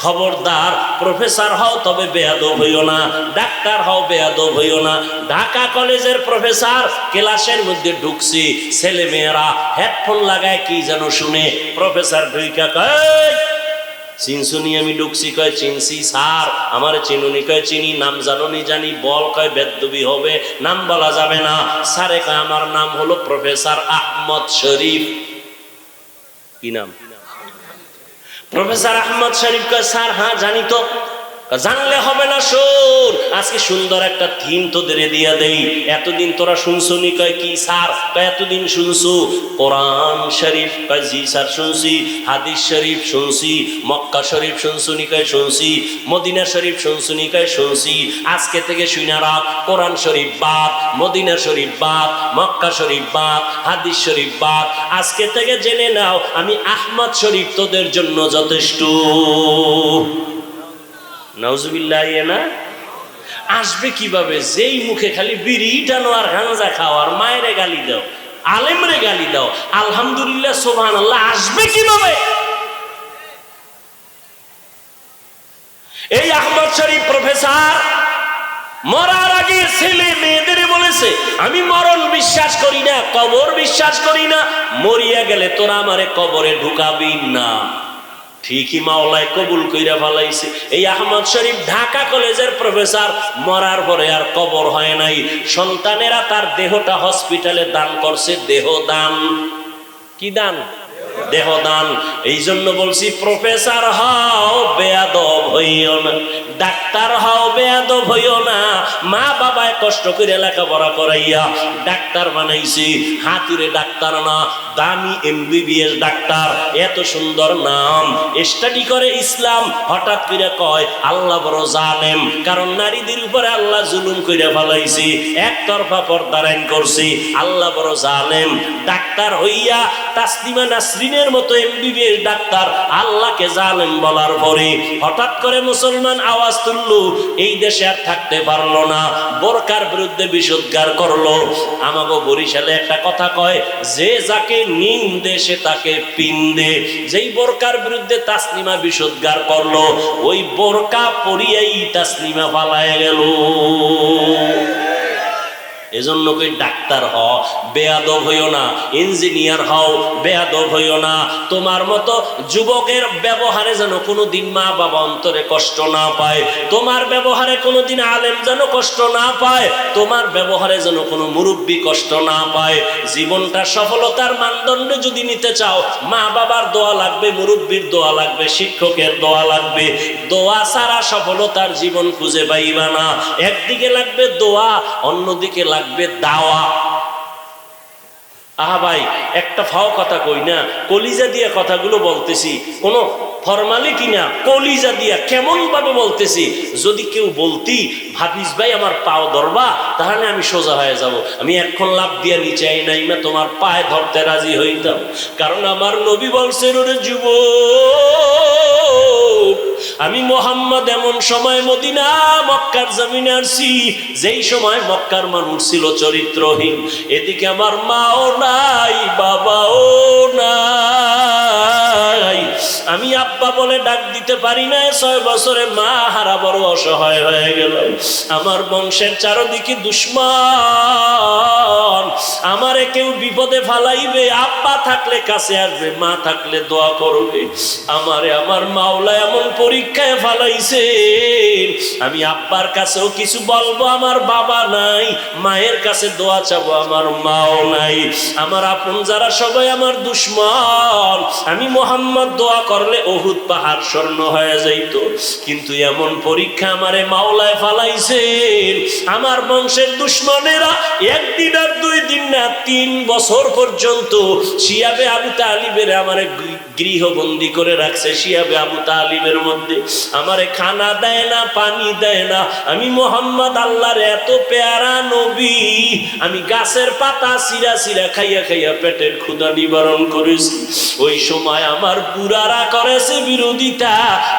খবরদার, প্রফেসর হও তবে বেয়াদব হইও না, ডাক্তার হও বেয়াদব হইও না। ঢাকা কলেজের প্রফেসর, ক্লাসের মধ্যে ঢুকছি, ছেলে মেয়েরা হেডফোন লাগায় কি যেন শুনে, প্রফেসর ঢুইকা কয় চিনসুনি, আমি ঢুকছি, কয় চিনছি স্যার। আমার চিনুনি, কয় চিনি। নাম জানুনি, জানি। বল, কয় বেদবি হবে, নাম বলা যাবে না। স্যারে কয় আমার নাম হলো প্রফেসর আহমদ শরীফ। কি নাম? প্রফেসর আহমদ শরীফ। কয় স্যার হ্যাঁ জানি তো। জানলে হবে না, শোন আজকে সুন্দর একটা থিম তোদের দিয়া দেই। এতদিন তোরা শুনছুনি? কয় কি স্যার? কয় এতদিন শুনছু কোরআন শরীফ? কয় জি স্যার শুনছি। হাদিস শরীফ শুনছি। মক্কা শরীফ শুনছুনি? কয় শুনছি। মদিনা শরীফ শুনছুনি? কয় শুনছি। আজকে থেকে শুনে রাখ, কোরআন শরীফ বাদ, মদিনা শরীফ বাদ, মক্কা শরীফ বাদ, হাদিস শরীফ বাদ। আজকে থেকে জেনে নাও আমি আহমদ শরীফ তোদের জন্য যথেষ্ট। নাউজুবিল্লাহ। না আসবে কিভাবে? যেই মুখে খালি বিড়ি টানো আর গাঁজা খাও আর মায়েরে গালি দাও, আলেমরে গালি দাও, আলহামদুলিল্লাহ সুবহানাল্লাহ, আসবে কিভাবে? এই আহমদ শরীফ প্রফেসর মরার আগে ছেলে মেয়েদের বলেছে আমি মরণ বিশ্বাস করি না, কবর বিশ্বাস করি না, মরিয়া গেলে তোরা আমারে কবরে ঢুকাবি না। ঠিকই মাওলায় কবুল কইরা ফেলাইছে। এই আহমদ শরীফ ঢাকা কলেজের প্রফেসর, মরার পরে আর কবর হয় নাই। সন্তানেরা তার দেহটা হসপিটালে দান করছে, দেহ দান। কি দান? দেহ দান। এই জন্য বলছি প্রফেসর হও বেয়াদব হইও না, ডাক্তার হও বেয়াদব হইও না। মা বাবায় কষ্ট করে লেখাপড়া করাইয়া ডাক্তার বানাইছি, হাতুরে ডাক্তার না, দামি MBBS ডাক্তার। এত সুন্দর নাম, স্টাডি করে ইসলাম। হঠাৎ করে কয় আল্লাহ বড় জালেম, কারণ নারীদের উপরে আল্লাহ জুলুম করে ফেলাইছি, একতরফা পর্দার আইন করছি, আল্লাহ বড় জালেম। ডাক্তার হইয়া তাসলিমা নাসরিনের মতো MBBS ডাক্তার আল্লাহকে জালেম বলার পরে হঠাৎ করে মুসলমান আওয়াজ তুললো, এই দেশে আর থাকতে পারলো না, বোরকার বিরুদ্ধে বিষোদ্গার করলো। আমাগো বরিশালে একটা কথা কয়, যে যাকে নিন্দে সে তাকে পিন্দে। যেই বোরকার বিরুদ্ধে তাসলিমা বিষোদ্গার করলো, ওই বোরকা পরিয়াই তাসলিমা পালায় গেল। এজন্য কই ডাক্তার হও বেয়াদব হইও না, ইঞ্জিনিয়ার হও বেয়াদব হইও না। তোমার মতো যুবকের ব্যবহারে যেন কোনোদিন মা বাবা অন্তরে কষ্ট না পায়, তোমার ব্যবহারে কোনোদিন আলেম যেন কষ্ট না পায়, তোমার ব্যবহারে যেন কোনো মুরব্বী কষ্ট না পায়। জীবনটা সফলতার মানদণ্ডে যদি নিতে চাও, মা বাবার দোয়া লাগবে, মুরব্বীর দোয়া লাগবে, শিক্ষকের দোয়া লাগবে। দোয়া ছাড়া সফলতার জীবন খুঁজে পাইবা না। একদিকে লাগবে দোয়া, অন্যদিকে লাগবে দাওয়া। আহা ভাই, একটা ফাও কথা কই না, কলিজা দিয়ে কথাগুলো বলতেছি, কোনো ফরমালিটি না, কলিজা দিয়া কেমন ভাবে বলতেছি। যদি কেউ বলতি ভাবিস ভাই আমার পাও ধরবা, তাহলে আমি সোজা হয়ে যাব। আমি এখন লাভ দিয়া নিচে আই নাই না, তোমার পায়ে ধরতে রাজি হইতাম। কারণ আমার নবী বলছেন, ওরে যুবক, আমি মোহাম্মদ এমন সময় মদিনা মক্কার জমিনে আসছি, যেই সময় মক্কার মানুষ ছিল চরিত্রহীন। এদিকে আমার মাও নাই, বাবাও নাই, আমি আব্বা বলে ডাক দিতে পারি না। 6 বছরে মা হারা বড় অসহায় হয়ে গেল। আমার বংশের চারদিকে দুশ্মন, আমারে কেউ বিপদে ফালাইবে, আব্বা থাকলে কাছে আসবে, মা থাকলে দোয়া করবে। আমারে আমার মাওলা এমন পরীক্ষায় ফালাইছে, আমি আব্বার কাছেও কিছু বলবো, আমার বাবা নাই, মায়ের কাছে দোয়া চাবো, আমার মাও নাই। আমার আপন যারা সবাই আমার দুশ্মন, আমি মোহাম্মদ দোয়া করলে উহুদ পাহাড় স্বর্ণ হয়ে যাইত। কিন্তু এমন পরীক্ষা আমারে মাওলায় ফালাইছে, আমার বংশের দুশ্মনেরা একদিন আর 2 দিন না 3 বছর পর্যন্ত শিয়াবে আবু তালিবের আমারে গৃহবন্দী করে রাখছে। শিয়াবে আবু তালিবের মধ্যে আমারে খানা দেয় না, পানি দেয় না। আমি মোহাম্মদ আল্লাহর এত পেয়ারা নবী, আমি গাছের পাতা চিরা চিরা খাইয়া খাইয়া পেটের ক্ষুধা নিবারণ করেছি। ওই সময় আমার বুড়ারা করেছে বিরোধিতা,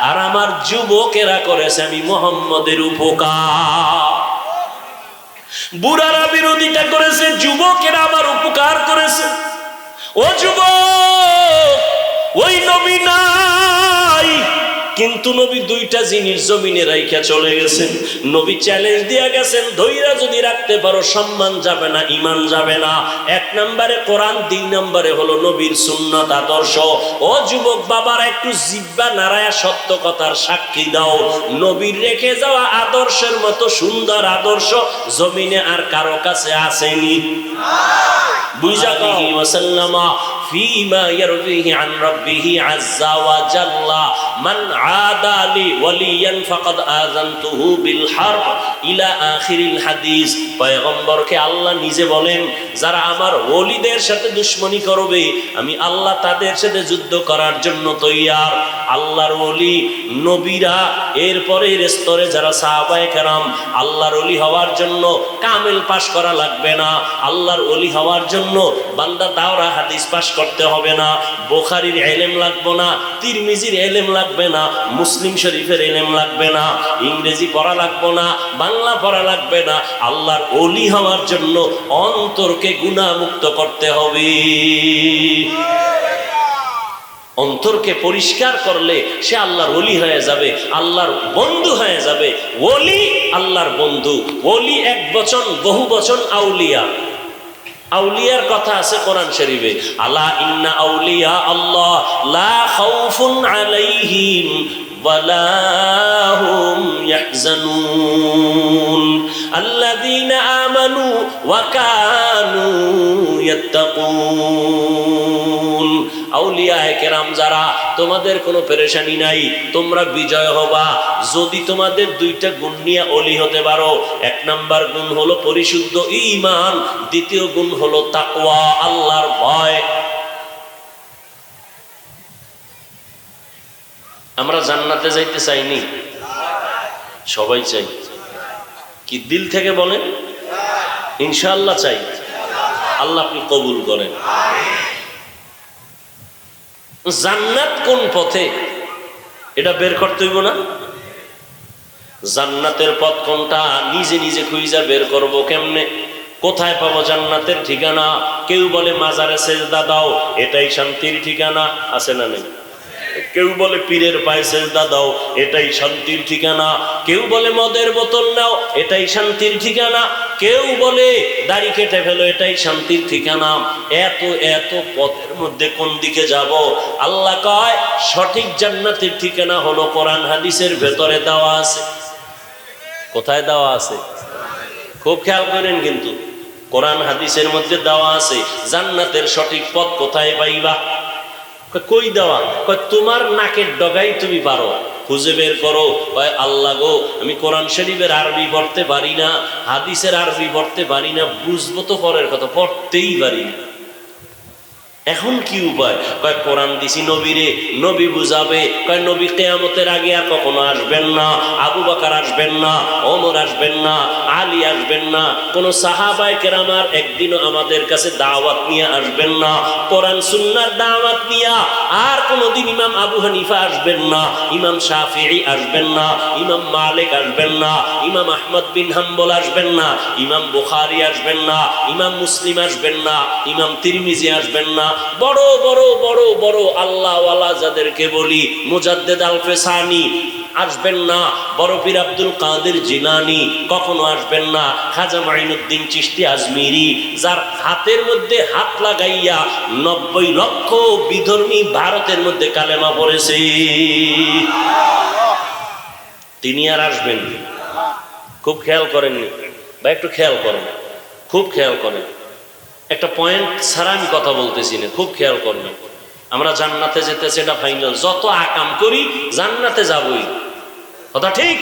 আর আমার যুবকেরা করেছে আমি মোহাম্মদের উপকার। বুড়ারা বিরোধিতা করেছে, যুবকেরা আমার উপকার করেছে। ও যুবক, ওই নবী নাই, কিন্তু নবী 2টা জিনিস জমিনে রাইখা চলে গেছেন। নবী চ্যালেঞ্জ দিয়া গেছেন, ধৈর্য যদি রাখতে পারো সম্মান যাবে না, ঈমান যাবে না। 1 নম্বরে কোরআন, 2 নম্বরে হলো নবীর সুন্নাত আদর্শ। ও যুবক বাবারা, একটু জিহ্বা নাড়ায়া সত্য কথার সাক্ষী দাও। নবীর রেখে যাওয়া আদর্শের মতো সুন্দর আদর্শ জমিনে আর কারো কাছে আসেনি। বুঝা কও ওয়াসাল্লামা ফিমা ইয়ারবিহি আন রাব্বিহি আযজা ওয়া জাল্লা মান আদা লি ওয়ালিয়ান ফাকাদ আযানতুহু বিল হারব ইলা আখিরিল হাদিস। পয়গম্বরকে আল্লাহ নিজে বলেন, যারা আমার ওলিদের সাথে দুশমনি করবে, আমি আল্লাহ তাদের সাথে যুদ্ধ করার জন্য তৈয়ার। আল্লাহর ওলি নবীরা, এরপরের স্তরে যারা সাহাবায়ে কেরাম, আল্লাহর ওলি হওয়ার জন্য কামেল পাশ করা লাগবে না। আল্লাহর ওলি হওয়ার জন্য বান্দা দাওরা হাদিস পাশ করতে হবে না, বুখারীর ইলম লাগবে না, তিরমিজির ইলম লাগবে না, মুসলিম শরীফের ইলম লাগবে না, ইংরেজি পড়া লাগবে না, বাংলা পড়া লাগবে না। আল্লাহর ওলি হওয়ার জন্য অন্তরকে গুনাহমুক্ত করতে হবে। অন্তরকে পরিষ্কার করলে সে আল্লাহর ওলি হয়ে যাবে, আল্লাহর বন্ধু হয়ে যাবে। ওলি আল্লাহর বন্ধু। ওলি এক বচন, বহু বচন আউলিয়া। আউলিয়ার কথা আছে কোরআন শরীফে, আলা ইন্না আউলিয়া আল্লাহ লা খাউফুন আলাইহিম ওয়ালা হুম ইয়াহজানুন আল্লাযীনা আমানু ওয়া কানু ইয়াত্তাকুন। আউলিয়ায়ে কেরাম যারা, তোমাদের কোনো পেরেশানি নাই, তোমরা বিজয় হবা যদি তোমাদের 2টা গুণ নিয়ে ওলি হতে পারো। 1 নাম্বার গুণ হলো পরিশুদ্ধ ঈমান, দ্বিতীয় গুণ হলো তাকওয়া, আল্লাহর ভয়। আমরা জান্নাতে যাইতে চাইনি? সবাই চাই। কি দিল থেকে বলেন? ইনশাআল্লাহ চাই। আল্লাহ আপনি কবুল করেন। জান্নাত কোন পথে, এটা বের করতে হইব না? জান্নাতের পথ কোনটা নিজে নিজে খুঁজে বের করব কেমনে? কোথায় পাবো জান্নাতের ঠিকানা? কেউ বলে মাজারে সেজদা দাও, এটাই শান্তির ঠিকানা। আছে না নেই? কেউ বলে পীরের পায়ে সেজদা দাও, এটাই শান্তির ঠিকানা। কেউ বলে মদের বোতল নাও, এটাই শান্তির ঠিকানা। কেউ বলে দাড়ি কেটে ফেলো, এটাই শান্তির ঠিকানা। এত এত পথের মধ্যে কোন দিকে যাব? আল্লাহ কয় সঠিক জান্নাতের ঠিকানা হলো কোরআন হাদিসের ভেতরে দেওয়া আছে। কোথায় দেওয়া আছে? খুব খেয়াল করেন, কিন্তু কোরআন হাদিসের মধ্যে দেওয়া আছে জান্নাতের সঠিক পথ কোথায় পাইবা। কই দেওয়া? কয় তোমার নাকের ডগাই তুমি পারো, খুঁজে বের করো। কয় আল্লাহ গো, আমি কোরআন শরীফের আরবি পড়তে পারি না, হাদিসের আরবি পড়তে পারি না, বুঝবো তো পরের কথা, পড়তেই পারি না। এখন কি উপায়? কয় কোরআন দিছি নবীরে, নবী বুঝাবে। কয় নবী কিয়ামতের আগে আর কখনো আসবেন না, আবু বকর আসবেন না, ওমর আসবেন না, আলী আসবেন না, কোন সাহাবায়ে কেরাম আর একদিনও আমাদের কাছে দাওয়াত নিয়ে আসবেন না, কোরআন সুন্নাহর দাওয়াত নিয়ে। আর কোনদিন ইমাম আবু হানিফা আসবেন না, ইমাম শাফিঈ আসবেন না, ইমাম মালিক আসবেন না, ইমাম আহমদ বিন হাম্বল আসবেন না, ইমাম বুখারী আসবেন না, ইমাম মুসলিম আসবেন না, ইমাম তিরমিজি আসবেন না। বড় বড় বড় বড় আল্লাহওয়ালা যাদেরকে বলি, মুজাদ্দেদ আল-ফেসানি আসবেন না, বড় পীর আব্দুল কাদের জিলানী কখনো আসবেন না, খাজা মাইনুদ্দিন চিশতি আজমিরি, যার হাতের মধ্যে হাত লাগাইয়া 90 লক্ষ বিধর্মী ভারতের মধ্যে কালেমা পড়েছে, তিনি আর আসবেন? খুব খেয়াল করেননি বা একটু খেয়াল করেন, খুব খেয়াল করেন। একটা পয়েন্ট ছাড়া আমি কথা বলতেছি না, খুব খেয়াল করবেন। আমরা জান্নাতে যেতেছি, এটা ফাইনাল। যত আকাম করি জান্নাতে যাবই, কথা ঠিক?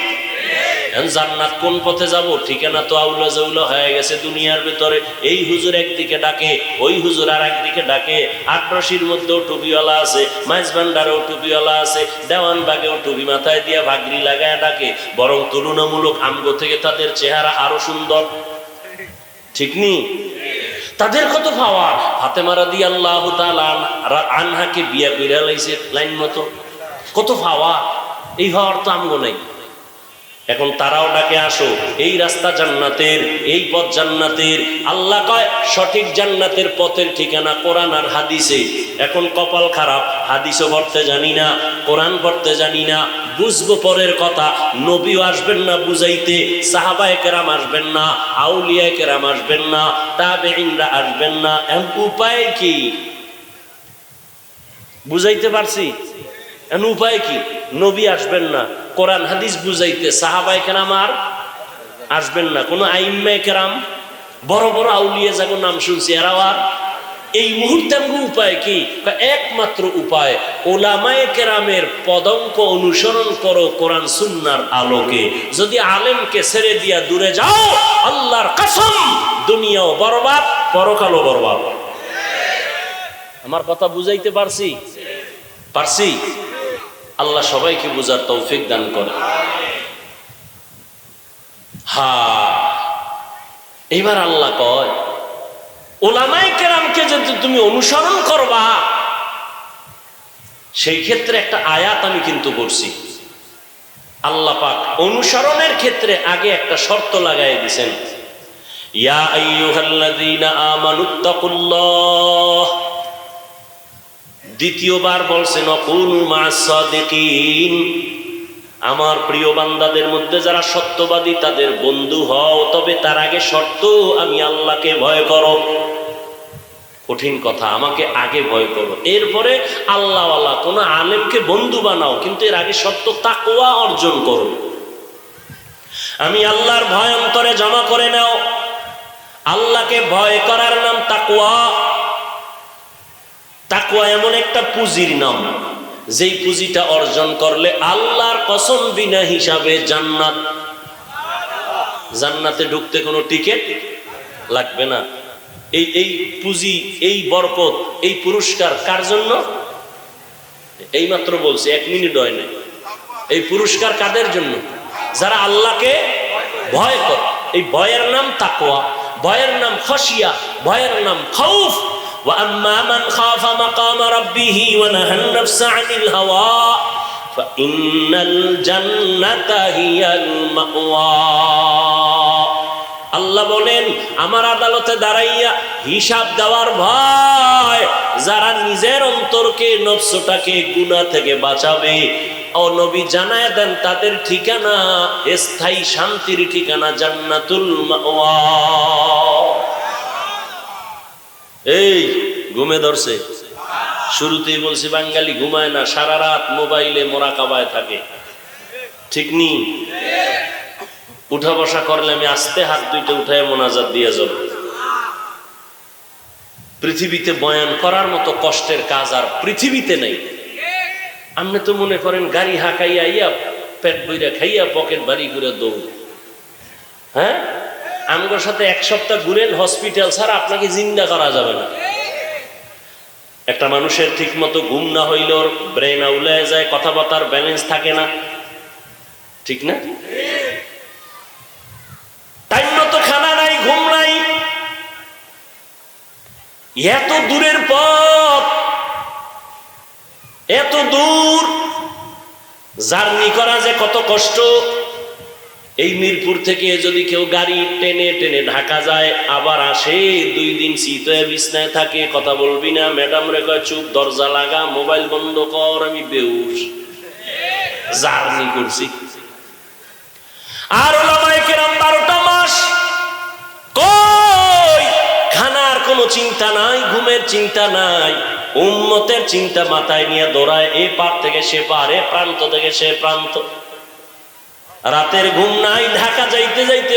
জান্নাত কোন পথে যাব? ঠিকানা তো আউলা জাউলা হয়ে গেছে দুনিয়ার ভিতরে। এই হুজুর একদিকে ডাকে, ওই হুজুর আর একদিকে ডাকে। আটরশির মধ্যেও টুপিওয়ালা আছে, মাইজভান্ডারেও টুপিওয়ালা আছে, দেওয়ানবাগেও টুপি মাথায় দিয়া ভাগরি লাগায় ডাকে। বরং তুলনামূলক আমগো থেকে তাদের চেহারা আরো সুন্দর, ঠিক নি? তাদের কত পাওয়ার। ফাতেমা রাদিয়াল্লাহু তাআলা আনহাকে বিয়া কইরা লাইছে লাইন মতো, কত পাওয়ার। এই হওয়ার তো আমগো নাই। এখন তারাও ডাকে আসো, এই রাস্তা জান্নাতের, এই পথ জান্নাতের। আল্লাহ কয় সঠিক জান্নাতের পথের ঠিকানা কোরআন আর হাদিসে। এখন কপাল খারাপ, হাদিসও পড়তে জানি না, কোরআন পড়তে জানি না, বুঝবো পরের কথা। নবীও আসবেন না বুঝাইতে, সাহাবায়ে কেরাম আসবেন না, আউলিয়ায়ে কেরাম আসবেন না, তাবেঈনরা আসবেন না। এখন উপায় কি? বুঝাইতে পারছি? এখন উপায় কি? নবী আসবেন না, কোরআন হাদিস বুঝাইতে সাহাবায়ে কেরাম আর আসবেন না, কোন আইম্মায়ে কেরাম বড় বড় আউলিয়া যাগো নাম শুনছি, এরাও আর। এই মুহূর্তে আমরা উপায় কি? একমাত্র উপায় উলামায়ে কেরামের পদঙ্ক অনুসরণ করো কোরআন সুন্নাহর আলোকে। যদি আলেমকে ছেড়ে দিয়া দূরে যাও, আল্লাহর কসম দুনিয়াও বরবাদ, পরকালও বরবাদ। আমার কথা বুঝাইতে পারছি? পারছি? আল্লাহ সবাইকে বুঝার তৌফিক দান করে। এবার আল্লাহ কয় উলামায়ে কেরামকে যদি তুমি অনুসরণ করবা, সেই ক্ষেত্রে একটা আয়াত আমি কিন্তু করছি। আল্লাহ পাক অনুসরণের ক্ষেত্রে আগে একটা শর্ত লাগাই দিয়েছেন, ইয়া আইয়ুহাল্লাযীনা আমানুত্তাকুল্লাহ। দ্বিতীয়বার বলছেন অকুনু মা'আস সাদিকিন, আমার প্রিয় বান্দাদের মধ্যে যারা সত্যবাদী তাদের বন্ধু হও, তবে তার আগে শর্ত আমি আল্লাহকে ভয় করো। কঠিন কথা, আমাকে আগে ভয় করো, এরপরে আল্লাহওয়ালা কোন আলেমকে বন্ধু বানাও, কিন্তু এর আগে শর্ত তাকওয়া অর্জন করো। আমি আল্লাহর ভয় অন্তরে জমা করে নাও। আল্লাহকে ভয় করার নাম তাকওয়া। তাকওয়া এমন একটা পুঁজির নাম, যেই পুঁজিটা অর্জন করলে আল্লাহর কসম বিনা হিসাবে জান্নাত। জান্নাতে ঢুকতে কোনো টিকিট লাগবে না। এই পুঁজি, এই বরকত, এই পুরস্কার কার জন্য? এই মাত্র বলছি, 1 মিনিট হয় না। এই পুরস্কার কাদের জন্য? যারা আল্লাহকে ভয় করে। এই ভয়ের নাম তাকওয়া, ভয়ের নাম খাশিয়া, ভয়ের নাম খাউফ। وأما من خاف مقام ربه ونهى النفس عن الهوى فإن الجنة هي المأوى। আল্লাহ বলেন আমার আদালতে দাঁড়াইয়া হিসাব দেওয়ার ভয় যারা নিজের অন্তরকে নফসটাকে গুনাহ থেকে বাঁচাবে, ও নবী জানায় দেন তাদের ঠিকানা স্থায়ী শান্তির ঠিকানা জান্নাতুল মাওয়া। এই ঘুমে ধরছে, শুরুতেই বলছি বাঙালি ঘুমায় না, সারা রাত মোবাইলে মোরাকাবায় থাকে, ঠিক নি? উঠা বসা করলে আমি আস্তে হাত দুইটা উঠায় মোনাজাত দিয়ে যাব। পৃথিবীতে বয়ান করার মতো কষ্টের কাজ আর পৃথিবীতে নেই। আপনি তো মনে করেন গাড়ি হাঁকাইয়া আইয়া পেট বইরা খাইয়া পকেট বাড়ি করে দৌড়। হ্যাঁ, আমগোর সাথে এক সপ্তাহ ঘুরেন হসপিটাল ছাড়া আপনাকে জিন্দা করা যাবে না। একটা মানুষের ঠিক মতো ঘুম না হইলে ওর ব্রেন আউলায় যায়, কথাবার্তার ব্যালেন্স থাকে না, ঠিক না? টাইম মতো খানা নাই, ঘুম নাই, এত দূরের পথ, এত দূর জার্নি করা যে কত কষ্ট। এই মিরপুর থেকে যদি কেউ গাড়ি টেনে টেনে ঢাকা যায়, আবার আসে 2 দিন শীতে বিছনায় থাকে, কথা বলবি না, ম্যাডাম রে কয় চুপ, দরজা লাগা, মোবাইল বন্ধ কর, আমি বেহুশ, জার্নি করছি। আর ওলামায়ে কেরাম 12টা মাস কই খানার কোনো চিন্তা নাই, ঘুমের চিন্তা নাই, উম্মতের চিন্তা মাথায় নিয়ে দৌড়ায় এ পার থেকে সে পার, এ প্রান্ত থেকে সে প্রান্ত। রাতের ঘুম নাই, ঢাকা যাইতে যাইতে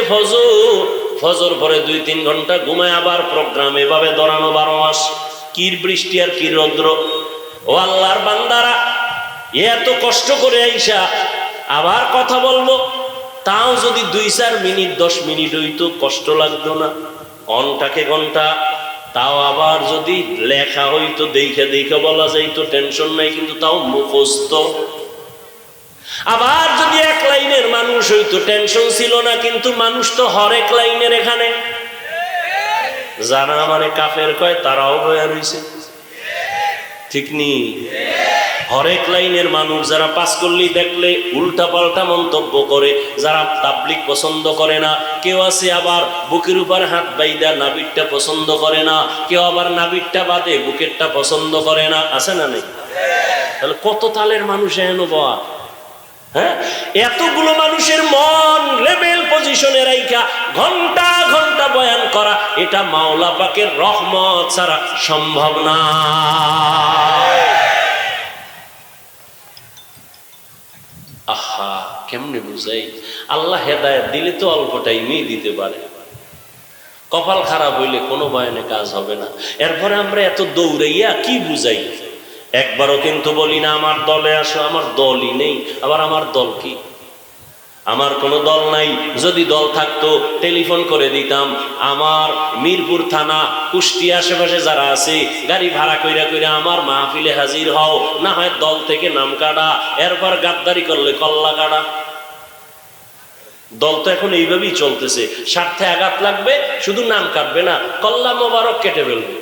ফজর পরে 2-3 ঘন্টা ঘুমায়, আবার প্রোগ্রাম এভাবে দৌড়ানো 12 মাস। কি বৃষ্টি আর কি রৌদ্র। ও আল্লাহর বান্দারা, এত কষ্ট করে আইসা আবার কথা বলবো, তাও যদি 2-4 মিনিট 10 মিনিট হইতো কষ্ট লাগতো না, ঘন্টাকে ঘন্টা। তাও আবার যদি লেখা হইতো দেখে দেখে বলা যাইতো, টেনশন নাই, কিন্তু তাও মুখস্থ। আবার যদি 1 লাইনের মানুষ হইতো টেনশন ছিল না, কিন্তু মানুষ তো হরেক লাইনের। এখানে যারা আমারে কাফের কয় তারাও বয়া রইছে, ঠিক নি? হরেক লাইনের মানুষ, যারা পাস করলেই দেখলে উল্টা পাল্টা মন্তব্য করে, যারা তাবলিগ পছন্দ করে না, কেউ আছে আবার বুকের উপর হাত বাইদা নাবিরটা পছন্দ করে না, কেউ আবার নাবিরটা বাদে বুকেরটা পছন্দ করে না, আছে না নেই? তাহলে কত তালের মানুষ এহেন বয়া। হ্যাঁ, এতগুলো মানুষের মন লেভেল পজিশনে রাইখা ঘন্টা ঘন্টা বয়ান করা, এটা মাওলা পাকের রহমত ছাড়া সম্ভব না। আহা, কেমনে বুঝাই? আল্লাহ হেদায়েত দিলে তো অল্প টাইমেই দিতে পারে, কপাল খারাপ হইলে কোনো বয়ানে কাজ হবে না। এরপরে আমরা এত দৌড়াইয়া কি বুঝাই? একবারও কিন্তু বলি না আমার দলে আসো, আমার দলই নেই। আবার আমার দল কি? আমার কোনো দল নাই। যদি দল থাকতো টেলিফোন করে দিতাম, আমার মিরপুর থানা কুষ্টিয়া আশেপাশে যারা আছে গাড়ি ভাড়া কইরা কইরা আমার মাহফিলে হাজির হও, না হয় দল থেকে নাম কাটা, এরপর গাদ্দারি করলে কল্লা কাটা। দল তো এখন এইভাবেই চলতেছে, স্বার্থে আঘাত লাগবে, শুধু নাম কাটবে না, কল্লা মোবারক কেটে ফেলবে।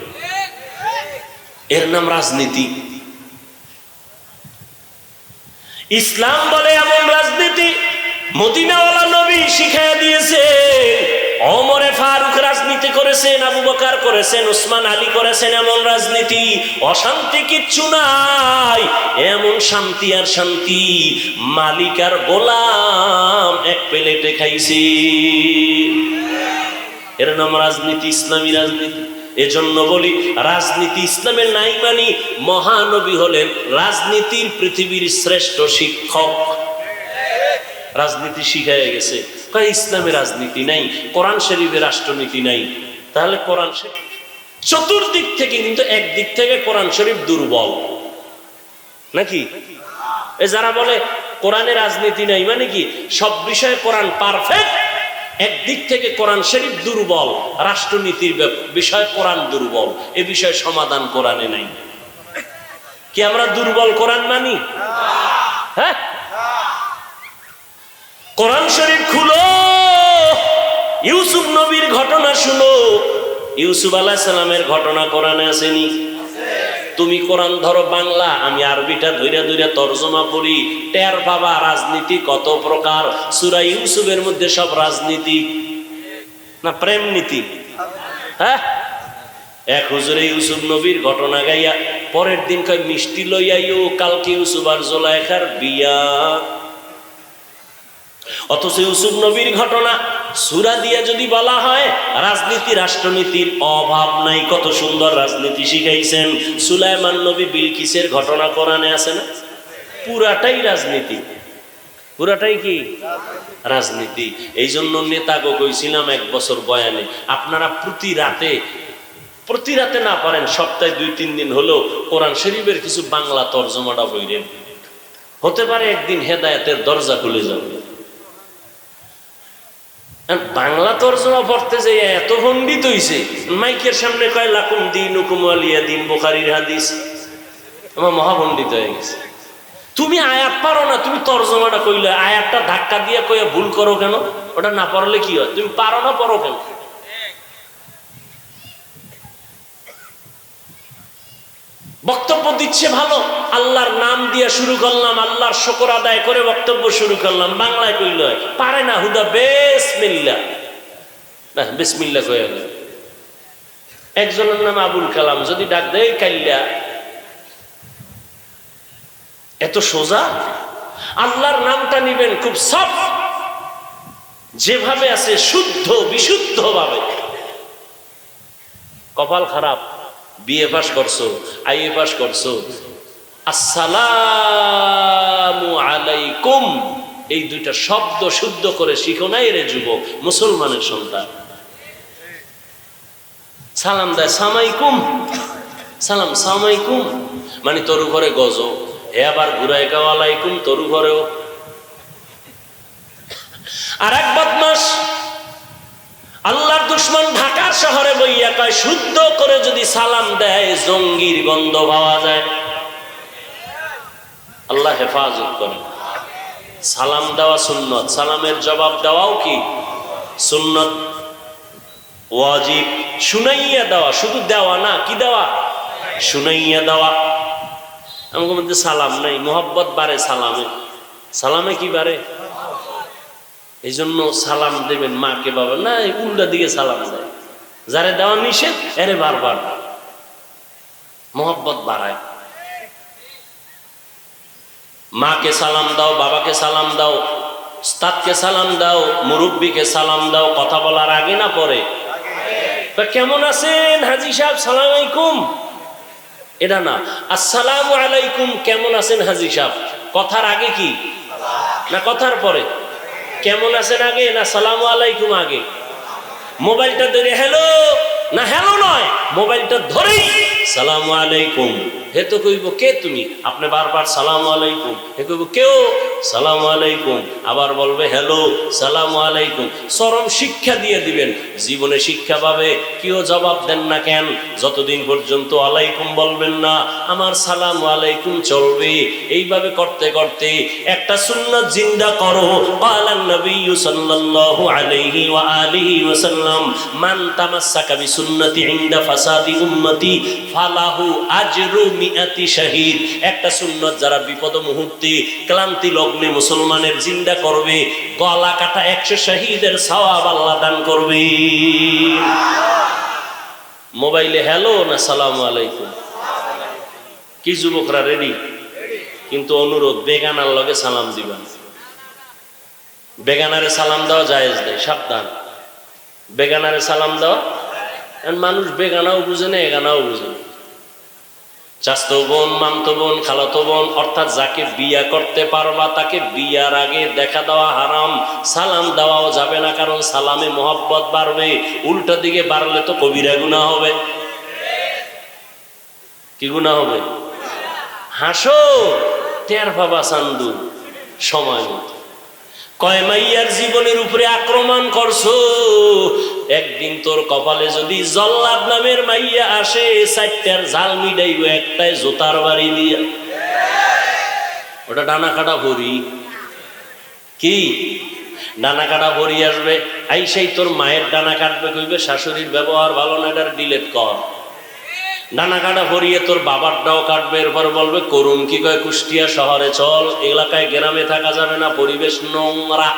এর নাম রাজনীতি। ইসলাম বলে এমন রাজনীতি মদিনাওয়ালা নবী শিখাইয়া দিয়েছে। ওমরে ফারুক রাজনীতি করেছেন, আবু বকর করেছেন, উসমান আলী করেছেন। এমন রাজনীতি, অশান্তি কিচ্ছু নাই, এমন শান্তি আর শান্তি, মালিক আর গোলাম এক প্লেটে খাইছি। এর নাম রাজনীতি, ইসলামী রাজনীতি। এজন্য বলি রাজনীতি ইসলামের নাই মানি। মহানবী হলেন রাজনীতির পৃথিবীর শ্রেষ্ঠ শিক্ষক। রাজনীতি শিখাইয়া গেছে, ইসলামের রাজনীতি নাই, কোরআন শরীফের রাষ্ট্রনীতি নাই। তাহলে কোরআন শরীফ চতুর্দিক থেকে, কিন্তু একদিক থেকে কোরআন শরীফ দুর্বল নাকি? এ যারা বলে কোরআনের রাজনীতি নাই মানে কি, সব বিষয়ে কোরআন পারফেক্ট, একদিক থেকে কোরআন শরীফ দুর্বল, রাষ্ট্রনীতির বিষয়ে কোরআন দুর্বল, এ বিষয়ে সমাধান কোরআনে নাই। কি আমরা দুর্বল কোরআন মানি? হ্যাঁ, কোরআন শরীফ খুলো, ইউসুফ নবীর ঘটনা শুনো। ইউসুফ আলাইহিস সালামের ঘটনা কোরআনে আসেনি? তুমি কোরআন ধরো বাংলা, আমি আরবিটা ধইরা ধইরা তরজমা পড়ি, টের পাবা রাজনীতি কত প্রকার। সূরা ইউসুফের মধ্যে সব রাজনীতি। না প্রেম নীতি? হ্যাঁ, এক হুজুরে ইউসুফ নবীর ঘটনা গাইয়া পরের দিন কয় মিষ্টি লইয়াইও, কালকে ইউসুফ আর জোলাইখার বিয়া। অথচ ইউসুফ নবীর ঘটনা সূরা দিয়ে যদি বলা হয়, রাজনীতি রাষ্ট্রনীতির অভাব নাই, কত সুন্দর রাজনীতি শিখাইছেন। সুলাইমান নবী বিলকিসের ঘটনা কোরআনে আছে না? পুরাটাই রাজনীতি, পুরাটাই কি রাজনীতি। এই জন্য নেতাগো কইছিলাম এক বছর বয়ানে, আপনারা প্রতি রাতে না পারেন সপ্তাহে 2-3 দিন হলেও কোরআন শরীফের কিছু বাংলা তর্জমাটা পড়েন, হতে পারে একদিন হেদায়েতের দরজা খুলে যাবে। বাংলা তর্জমা পড়তে যে এত পণ্ডিত হইছে, মাইকের সামনে কয় লাকুম দীনুকুম ওয়ালিয়া দীন, বুখারীর হাদিস, আমার মহাপণ্ডিত হয়ে গেছে। তুমি আয়াত পারো না, তুমি তর্জমাটা কইলে আয়াতটা ধাক্কা দিয়ে কয়ে ভুল করো কেন? ওটা না পড়লে কি হয়? তুমি পারো না, পড়ো কেন? বক্তব্য দিচ্ছে ভালো, আল্লাহর নাম দিয়ে শুরু করলাম, আল্লাহর শুকর আদায় করে বক্তব্য শুরু করলাম, বাংলায় কইল পারে না, হুদা বিসমিল্লাহ, না বিসমিল্লাহ কয়ে গেল। একজনের নাম আবুল কালাম, যদি ডাক দেয় কাইল্লা, এত সোজা। আল্লাহর নামটা নিবেন খুব সফট, যেভাবে আছে শুদ্ধ বিশুদ্ধ ভাবে। কপাল খারাপ, বিএ পাস করছো, আইএ পাস করছো, আসসালামু আলাইকুম এই দুইটা শব্দ শুদ্ধ করে শিখো নাই রে যুবক, মুসলমানের সন্তান। সালাম দেয় সামাইকুম, সালাম সামাইকুম মানে তোর ঘরে গজ, হে আবার ঘুরাই কাওয়ালাইকুম তোর ঘরেও। আর এক বদমাস আল্লাহর দুশ্মন ঢাকা শহরে বইয়া কয় শুদ্ধ করে যদি সালাম দেয় জঙ্গির গন্ধ পাওয়া যায়। আল্লাহ হেফাজত করে। সালাম দেওয়া সুন্নত, সালামের জবাব দেওয়াও কি সুন্নত, ওয়াজিব। শুনাইয়া দেওয়া, শুধু দেওয়া না, কি দেওয়া? শুনাইয়া দেওয়া। আমাদের মধ্যে সালাম নাই, মোহাব্বত বাড়ে সালামে, সালামে কি বাড়ে? এই জন্য সালাম দেবেন মাকে বাবা না, উল্টা দিকে সালাম দেয়, যারে দেওয়া নিষেধ এরে বারবার, মোহাব্বত বাড়ায়। মাকে সালাম দাও, বাবাকে সালাম দাও, উস্তাদকে সালাম দাও, মুরব্বীকে সালাম দাও, কথা বলার আগে না পরে? কেমন আছেন হাজী সাহেব, সালাম আলাইকুম, এটা না। আসসালামু আলাইকুম, কেমন আছেন হাজী সাহেব, কথার আগে কি না কথার পরে? কেমন আছেন আগে না সালামু আলাইকুম আগে? মোবাইলটা ধরে হ্যালো না হ্যালো নয়, মোবাইলটা ধরেই সালামু আলাইকুম। হে তো কইব কে তুমি, আপনি বারবার সালামু আলাইকুম, হে কইব কেউ সালামু আলাইকুম, আবার বলবে হ্যালো সালামু আলাইকুম। চরম শিক্ষা দিয়ে দিবেন, জীবনে শিক্ষা পাবে। কেউ জবাব দেন না কেন, যতদিন পর্যন্ত আলাইকুম বলবেন না আমার সালামু আলাইকুম চলবে। এইভাবে করতে করতে একটা সুন্নাত জিন্দা করো। ক্বালান নবী সাল্লাল্লাহু আলাইহি ওয়া আলিহি ওয়াসাল্লাম মান তামাসসাকা বিসুন্নতি ইনদা ফাসাদি উম্মতি ফালাহু আজরু মিআতি শাহীদ। একটা সুন্নাত যারা বিপদ মুহূর্তে ক্লান্তি লগ্নে মুসলমানের জিন্দা করবে, গলা কাটা 100 শহীদের সওয়াব আল্লাহ দান করবে। মোবাইলে হ্যালো না সালামু আলাইকুম? কি যুবকরা রেডি? কিন্তু অনুরোধ, বেগানার লগে সালাম দিবেন। বেগানারে সালাম দেওয়া জায়েজ নেই, সাবধান। বেগানারে সালাম দেওয়া, মানুষ বেগানাও বুঝে না এগানাও বুঝে না। চাচতো বোন, মামতো বোন, খালাতো বোন, অর্থাৎ যাকে বিয়া করতে পারবা তাকে বিয়ার আগে দেখা দেওয়া হারাম, সালাম দেওয়াও যাবে না, কারণ সালামে মোহাব্বত বাড়বে। উল্টা দিকে বাড়লে তো কবিরা গুনাহ হবে। কি গুনাহ হবে? হাসো টের পাবা চান্দু সময় মতো। কয় মাইয়ার জীবনের উপরে আক্রমণ করছো, একদিন তোর কপালে যদি জল্লাদ নামের মাইয়া আসে, 4টার ঝাল মিটাইব একটাই জোতার বাড়ি দিয়া। ওটা ডানা কাটা ভরি, কি ডানা কাটা ভরি আসবে, আইসাই তোর মায়ের ডানা কাটবে, কইবে শাশুড়ির ব্যবহার ভালো না, এটার ডিলেট কর। ডানা কাটা ভরিয়ে তোর বাবারটাও কাটবে, এরপর বলবে করুন কি কয় কুষ্টিয়া শহরে চল, এলাকায় গ্রামে থাকা যাবে না, পরিবেশ নোংরা।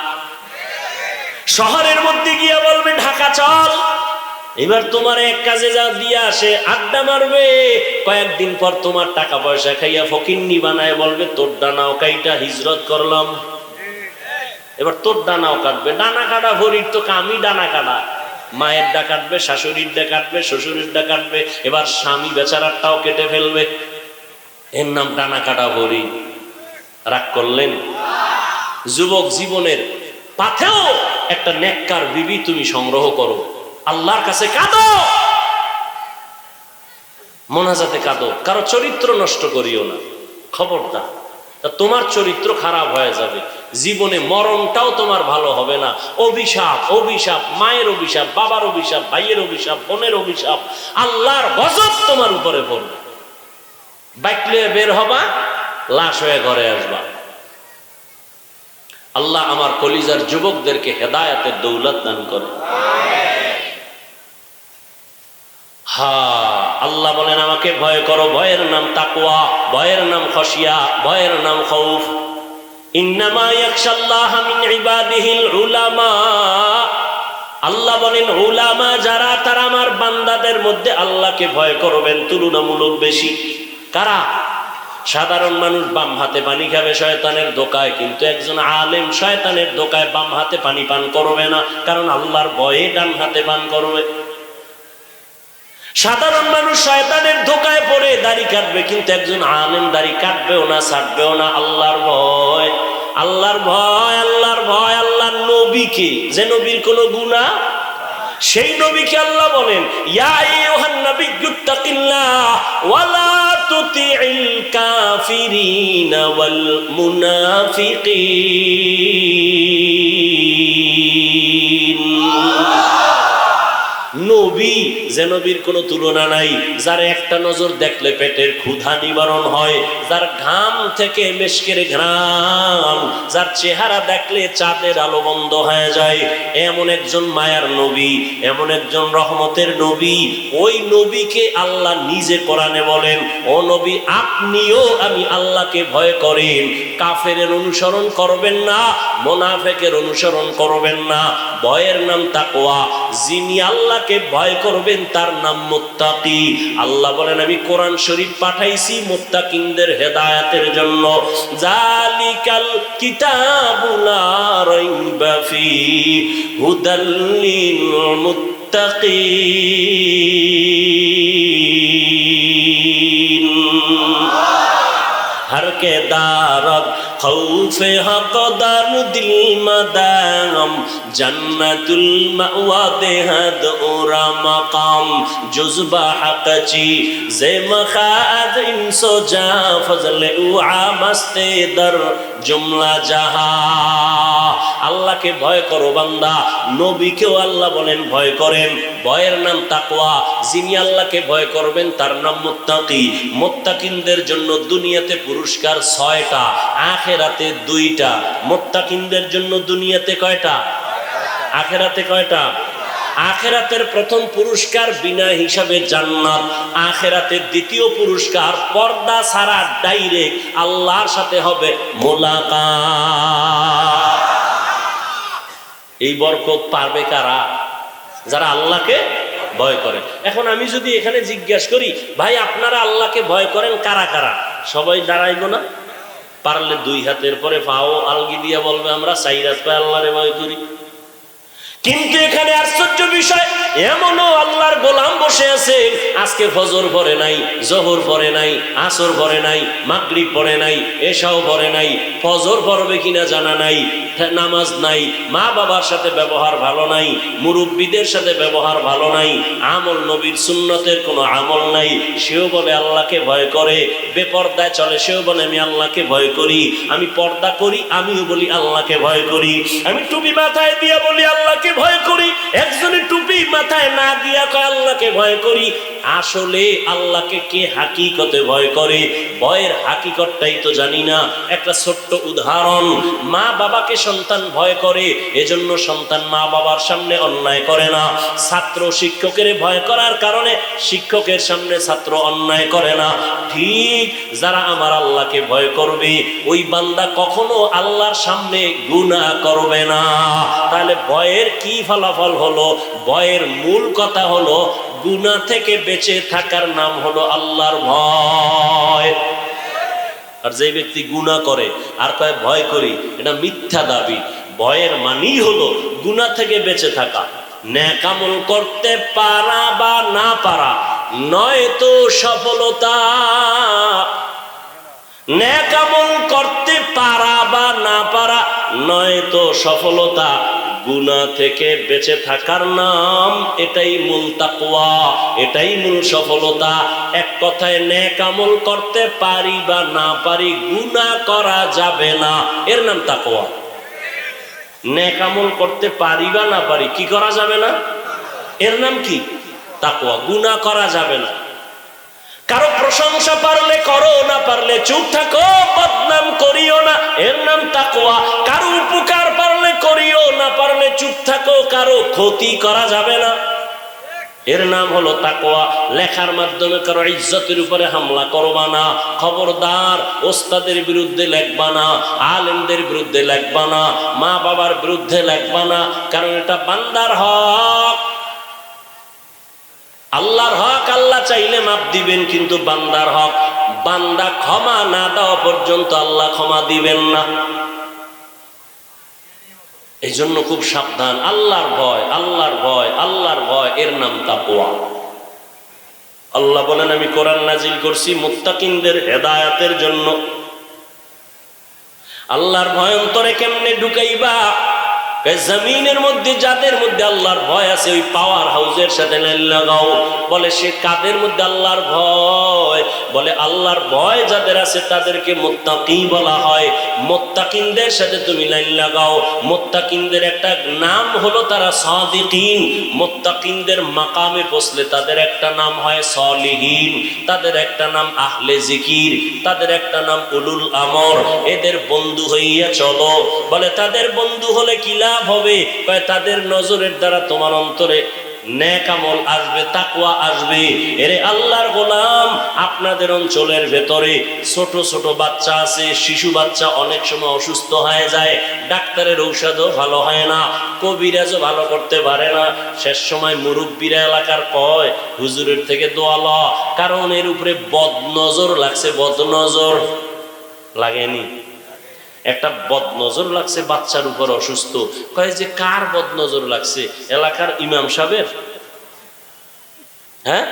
শহরের মধ্যে গিয়া বলবে ঢাকা চল, এবার তোমার এক কাজে যা দিয়ে আসে, আড্ডা মারবে, কয়েকদিন পর তোমার টাকা পয়সা খাইয়া ফকিন্নি বানায় বলবে তোর ডানাও কাইটা হিজরত করলাম। এবার তোর ডানাও কাটবে, ডানা কাটা ভরির তো কামই ডানা কাটা, মায়ের ডা কাটবে, শাশুড়ির ডা কাটবে, শ্বশুরের ডা কাটবে, এবার স্বামী বেচারারটাও কেটে ফেলবে, এর নাম ডানা কাটা ভরি। রাগ করলেন? যুবক জীবনের পাথেও একটা নেককার বিবি তুমি সংগ্রহ করো, আল্লাহর কাছে কাঁদো, মোনাজাতে কাঁদো, কারো চরিত্র নষ্ট করিও না, খবরদার। তোমার চরিত্র খারাপ হয়ে যাবে, জীবনে মরণটাও তোমার ভালো হবে না। অভিশাপ, অভিশাপ, মায়ের অভিশাপ, বাবার অভিশাপ, ভাইয়ের অভিশাপ, বোনের অভিশাপ, আল্লাহর গজব তোমার উপরে পড়বে। বাইক লিয়ে বের হবা, লাশ হয়ে ঘরে আসবা। আল্লাহ আমার কলিজার যুবকদেরকে হেদায়েতের দৌলত দান করে। আল্লাহ বলেন আমাকে ভয় করো, ভয়ের নাম তাকওয়া, ভয়ের নাম খশিয়া, ভয়ের নাম খৌফ। ইন্নামা ইয়াখশাল্লাহ মিন ইবাদিহিল উলামা। আল্লাহ বলেন উলামা যারা, তারা আমার বান্দাদের মধ্যে আল্লাহকে ভয় করবেন তুলনামূলক বেশি। কারা? সাধারণ মানুষ বাম হাতে পানি খাবে শয়তানের ধোকায়, কিন্তু একজন আলেম শয়তানের ধোকায় বাম হাতে পানি পান করবে না, কারণ আল্লাহর ভয়ে ডান হাতে পান করবে। সাধারণ মানুষ শয়তানের ধোকায় পড়ে দাড়ি কাটবে, কিন্তু একজন আলেম দাড়ি কাটবেও না, ছাড়বেও না, আল্লাহর ভয়, আল্লাহর ভয়, আল্লাহর ভয়। আল্লাহর নবীকে, যে নবীর কোনো গুনাহ, সেই নবীকে আল্লাহ বলেন ইয়া আইয়ুহান নাবিয়্যুত্তাকিল্লাহ ওয়া লা তুতিইল কাফিরিনা ওয়াল মুনাফিকিন। নবী, যে নবীর কোনো তুলনা নাই, যার একটা নজর দেখলে পেটের ক্ষুধা নিবারণ হয়, যার ঘাম থেকে মেশকের ঘ্রাণ, যার চেহারা দেখলে চাঁদের আলো বন্ধ হয়ে যায়, এমন একজন মায়ার নবী, এমন একজন রহমতের নবী। ওই নবীকে আল্লাহ নিজে কোরআনে বলেন ও নবী আপনিও আমি আল্লাহকে ভয় করেন, কাফেরের অনুসরণ করবেন না, মুনাফিকের অনুসরণ করবেন না। ভয়ের নাম তাকওয়া, যিনি আল্লাহকে ভয় করবেন তার নাম মুত্তাকি। আল্লাহ বলেন আমি কোরআন শরীফ পাঠাইছি মুত্তাকিনদের হেদায়েতের জন্য। জালিকাল কিতাবু লা রাইবা ফি হুদাল লিল মুত্তাকিন। हर के दारत खौफे हक़दार दिल मदाम जन्नतुल मअवा देहद उरा मकाम जुज़बा हक़ची ज़े मखाद इंसो जा फज़ले उआ मस्ते दर जुमला जहा। আল্লাহকে ভয় করো বান্দা, নবীকেও আল্লাহ বলেন ভয় করেন। ভয়ের নাম তাকওয়া, যিনি আল্লাহকে ভয় করবেন তার নাম মুত্তাকি। মুত্তাকিনদের জন্য দুনিয়াতে পুরস্কার 6টা, আখিরাতে 2টা। মুত্তাকিনদের জন্য দুনিয়াতে কয়টা? আখিরাতে কয়টা? আখিরাতের প্রথম পুরস্কার বিনা হিসাবে জান্নাত, আখিরাতের দ্বিতীয় পুরস্কার পর্দা ছাড়া ডাইরেক্ট আল্লাহর সাথে হবে মুলাকাত। এই বরকত পারবে কারা? যারা আল্লাহকে ভয় করে। এখন আমি যদি এখানে জিজ্ঞাসা করি ভাই আপনারা আল্লাহকে ভয় করেন কারা কারা, সবাই দাঁড়াইব না? পারলে 2 হাতের পরে পাও আলগি দিয়ে বলবে আমরা 4 হাত পায়ে আল্লাহরে ভয় করি। কিন্তু এখানে আশ্চর্য বিষয়, এমনও আল্লাহর গোলাম বসে আছে আজকে ফজর পড়ে নাই, জোহর পড়ে নাই, আসর পড়ে নাই, মাগরিব পড়ে নাই, এশাও পড়ে নাই, ফজর পড়বে কিনা জানা নাই, নামাজ নাই, মা বাবার সাথে ব্যবহার ভালো নাই, মুরব্বীদের সাথে ব্যবহার ভালো নাই, আমল নবীর সুন্নতের কোনো আমল নাই, সেও বলে আল্লাহকে ভয় করে। বেপর্দায় চলে, সেও বলে আমি আল্লাহকে ভয় করি। আমি পর্দা করি, আমিও বলি আল্লাহকে ভয় করি। আমি টুপি মাথায় দিয়া বলি আল্লাহকে ভয় করি। একজনের টুপি মাথায় না দিয়া কয় আল্লাহকে ভয় করি। আসলে আল্লাহকে কে হাকিকতে ভয় করে? ভয়ের হাকিকতটাই তো জানি না। একটা ছোট্ট উদাহরণ, মা বাবাকে সন্তান ভয় করে, এজন্য সন্তান মা বাবার সামনে অন্যায় করে না। ছাত্র শিক্ষকের ভয় করার কারণে শিক্ষকের সামনে ছাত্র অন্যায় করে না। ঠিক যারা আমার আল্লাহকে ভয় করবে, ওই বান্দা কখনো আল্লাহর সামনে গুনাহ করবে না। তাহলে ভয়ের কি ফলাফল হলো? ভয়ের মূল কথা হলো গুনাহ থেকে বেঁচে থাকার নাম হলো আল্লাহর ভয়। আর যে ব্যক্তি গুনাহ করে আর কয় ভয় করি, এটা মিথ্যা দাবি। ভয়ের মানেই হলো গুনাহ থেকে বেঁচে থাকা। নেক আমল করতে পারা বা না পারা নয় তো সফলতা। নেক আমল করতে পারা বা না পারা নয় তো সফলতা। গুনাহ থেকে বেঁচে থাকার নাম, এটাই মূল তাকওয়া, এটাই মূল সফলতা। এক কথায় নেক আমল করতে পারি বা না পারি, গুনাহ করা যাবে না, এর নাম তাকওয়া। নেক আমল করতে পারি বা না পারি, কি করা যাবে না? এর নাম কি? তাকওয়া। গুনাহ করা যাবে না। কারো প্রশংসা পারলে করো, না পারলে চুপ থাকো, বদনাম করিও না, এর নাম তাকওয়া। কারো উপকার পারলে করিও, না পারলে চুপ থাকো, কারো ক্ষতি করা যাবে না, এর নাম হলো তাকওয়া। লেখার মাধ্যমে কারো ইজ্জতের উপরে হামলা করবা না। খবরদার, ওস্তাদের বিরুদ্ধে লেখবা না, আলেমদের বিরুদ্ধে লেখবা না, মা বাবার বিরুদ্ধে লেখবা না, কারণ এটা বান্দার হক। আল্লাহর হক আল্লাহ চাইলে মাপ দিবেন, কিন্তু বান্দার হক, বান্দা ক্ষমা না দেওয়া পর্যন্ত আল্লাহ ক্ষমা দিবেন না। এই জন্য খুব সাবধান। আল্লাহর ভয়, আল্লাহর ভয়, আল্লাহর ভয়, এর নাম তাকওয়া। আল্লাহ বলেন, আমি কোরআন নাজিল করছি মুত্তাকিনদের হেদায়েতের জন্য। আল্লাহর ভয় অন্তরে কেমনে ঢুকাইবা? জমিনের মধ্যে যাদের মধ্যে আল্লাহর ভয় আছে, ওই পাওয়ার হাউসের সাথে লাইন লাগাও। বলে সে কাদের মধ্যে আল্লাহর ভয়? বলে আল্লাহর ভয় যাদের আছে তাদেরকে মুত্তাকি বলা হয়। মুত্তাকিনদের সাথে তুমি লাইন লাগাও। মুত্তাকিনদের একটা নাম হলো তারা সাদিকিন। মুত্তাকিনদের মাকামে পৌঁছলে তাদের একটা নাম হয় সলিহিন, তাদের একটা নাম আহলে জিকির, তাদের একটা নাম উলুল আমর। এদের বন্ধু হইয়া চলো। বলে তাদের বন্ধু হলে কি লাভ হবে? তাদের নজরের দ্বারা তোমার অন্তরে নেক আমল আসবে, তাকওয়া আসবে। এরে আল্লাহর গোলাম, আপনাদের অঞ্চলের ভেতরে ছোট ছোট বাচ্চা আছে, শিশু বাচ্চা অনেক সময় অসুস্থ হয়ে যায়, ডাক্তারের ঔষধও ভালো হয় না, কবিরাজও ভালো করতে পারে না। শেষ সময় মুরব্বীরা এলাকার কয়, হুজুরের থেকে দোয়া ল, কারণ এর উপরে বদনজর লাগছে। বদনজর লাগেনি? একটা বদনজর লাগছে বাচ্চার উপর, অসুস্থ। কয় যে কার বদনজর লাগছে? এলাকার ইমাম সাহেবের। হ্যাঁ,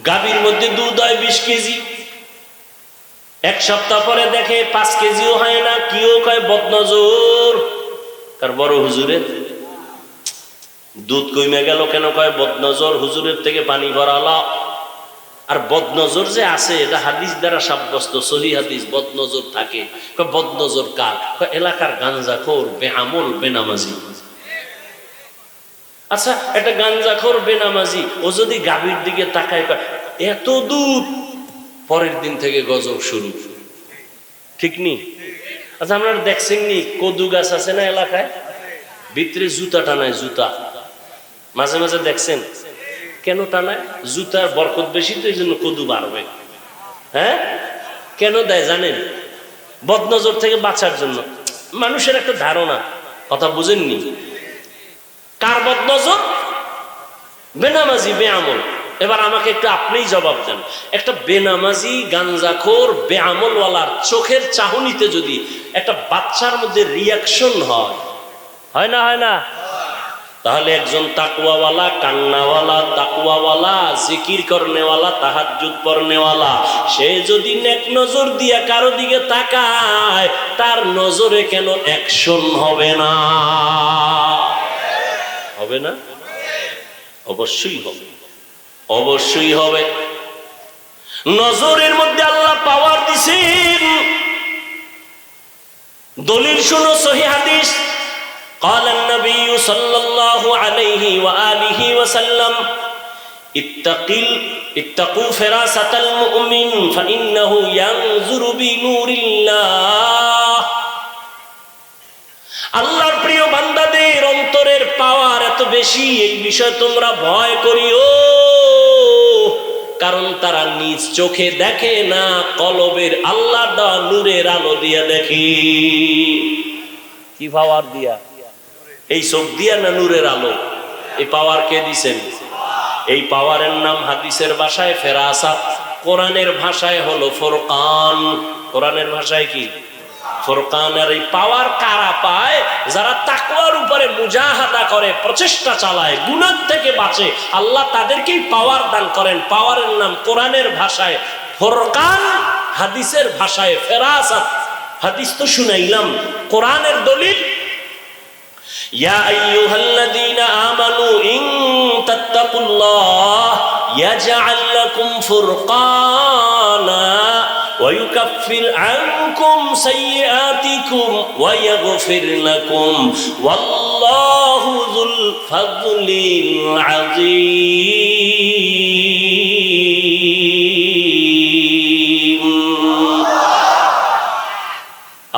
গাভীর মধ্যে দুধ হয় 20 কেজি, এক সপ্তাহ পরে দেখে 5 কেজিও হয় না। কিও কয় বদনজর। কার? বড় হুজুরের। দুধ কমে গেল কেন? কয় বদনজর, হুজুরের থেকে পানি ভরালা। আর বদনজর যে আছে এটা হাদিস দ্বারা সাব্যস্ত, সহিহ হাদিস, বদনজর থাকে। বদনজর কার? এলাকার গাঞ্জাখোর, বেআমল, বেনামাজি। আচ্ছা, একটা গাঞ্জাখোর বেনামাজি ও যদি গাভীর দিকে তাকায়, এত দুধ, পরের দিন থেকে গজব শুরু। ঠিক নি? আচ্ছা, আপনারা দেখছেন নি কদু গাছ আছে না এলাকায়, ভিতরে জুতা টানায়, জুতা মাঝে মাঝে দেখছেন? কেন টানায়? জুতার বরকত বেশি তো, এই জন্য কদু বাড়বে। হ্যাঁ, কেন দেয় জানেন? বদনজর থেকে বাঁচার জন্য। মানুষের একটা ধারণা, কথা বুঝেননি? কার বদনজর? বেনামাজি, বেআমল। এবার আমাকে একটু আপনিই জবাব দেন। একটা বেনামাজি, গাঞ্জাখোর, বেআমলওয়ালার চোখের চাহনিতে যদি একটা বাচ্চার মধ্যে রিয়াকশন হয়, হয় না? হয় না? তাহলে একজন তাকওয়াওয়ালা, কান্নাওয়ালা, তাকওয়াওয়ালা, জিকির করনেওয়ালা, তাহাজ্জুদ পড়নেওয়ালা, সে যদি নেক নজর দিয়া কারো দিকে তাকায়, তার নজরে কেন অ্যাকশন হবে না? হবে না? অবশ্যই হবে, অবশ্যই হবে। নজরের মধ্যে আল্লাহ পাওয়ার দিছেন। দলিল শুনো, সহিহ হাদিস। قال النبي صلى الله عليه وآله وسلم ইত্তাকু ফিরাসাতাল মুমিন ফাইন্নাহু ইয়ানজুরু বিনুরিল্লাহ। আল্লাহর প্রিয় বান্দাদের অন্তরের পাওয়ার এত বেশি, এই বিষয় তোমরা ভয় করিও, কারণ তারা নিজ চোখে দেখে না, কলবের আল্লাহর দেওয়া নূরের আলো দিয়া দেখে। কি পাওয়ার দিয়া? এই চোখ দিয়া না নূরের আলো? এই পাওয়ার কে দিছেন? এই পাওয়ারের নাম হাদিসের ভাষায় ফেরাসাত, কোরআনের ভাষায় হলো ফুরকান। কোরআনের ভাষায় কি? ফুরকান। আর এই পাওয়ার কারা পায়? যারা তাকওয়ার উপরে মুজাহাদা করে, প্রচেষ্টা চালায়, গুনাহ থেকে বাঁচে, আল্লাহ তাদেরকেই পাওয়ার দান করেন। পাওয়ারের নাম কোরআনের ভাষায় ফুরকান, হাদিসের ভাষায় ফেরাসাত। হাদিস তো শুনাইলাম, কোরআনের দলিল ইয়া আইয়ুহাল্লাযীনা আমানু ইন তাত্তাকুল্লাহ ইয়াজআল লাকুম ফুরকানা ওয়া ইউকাফির আনকুম সাইয়্যাতিকুম ওয়া ইয়াগফির লাকুম ওয়াল্লাহু যুল ফাযলিল আযীম।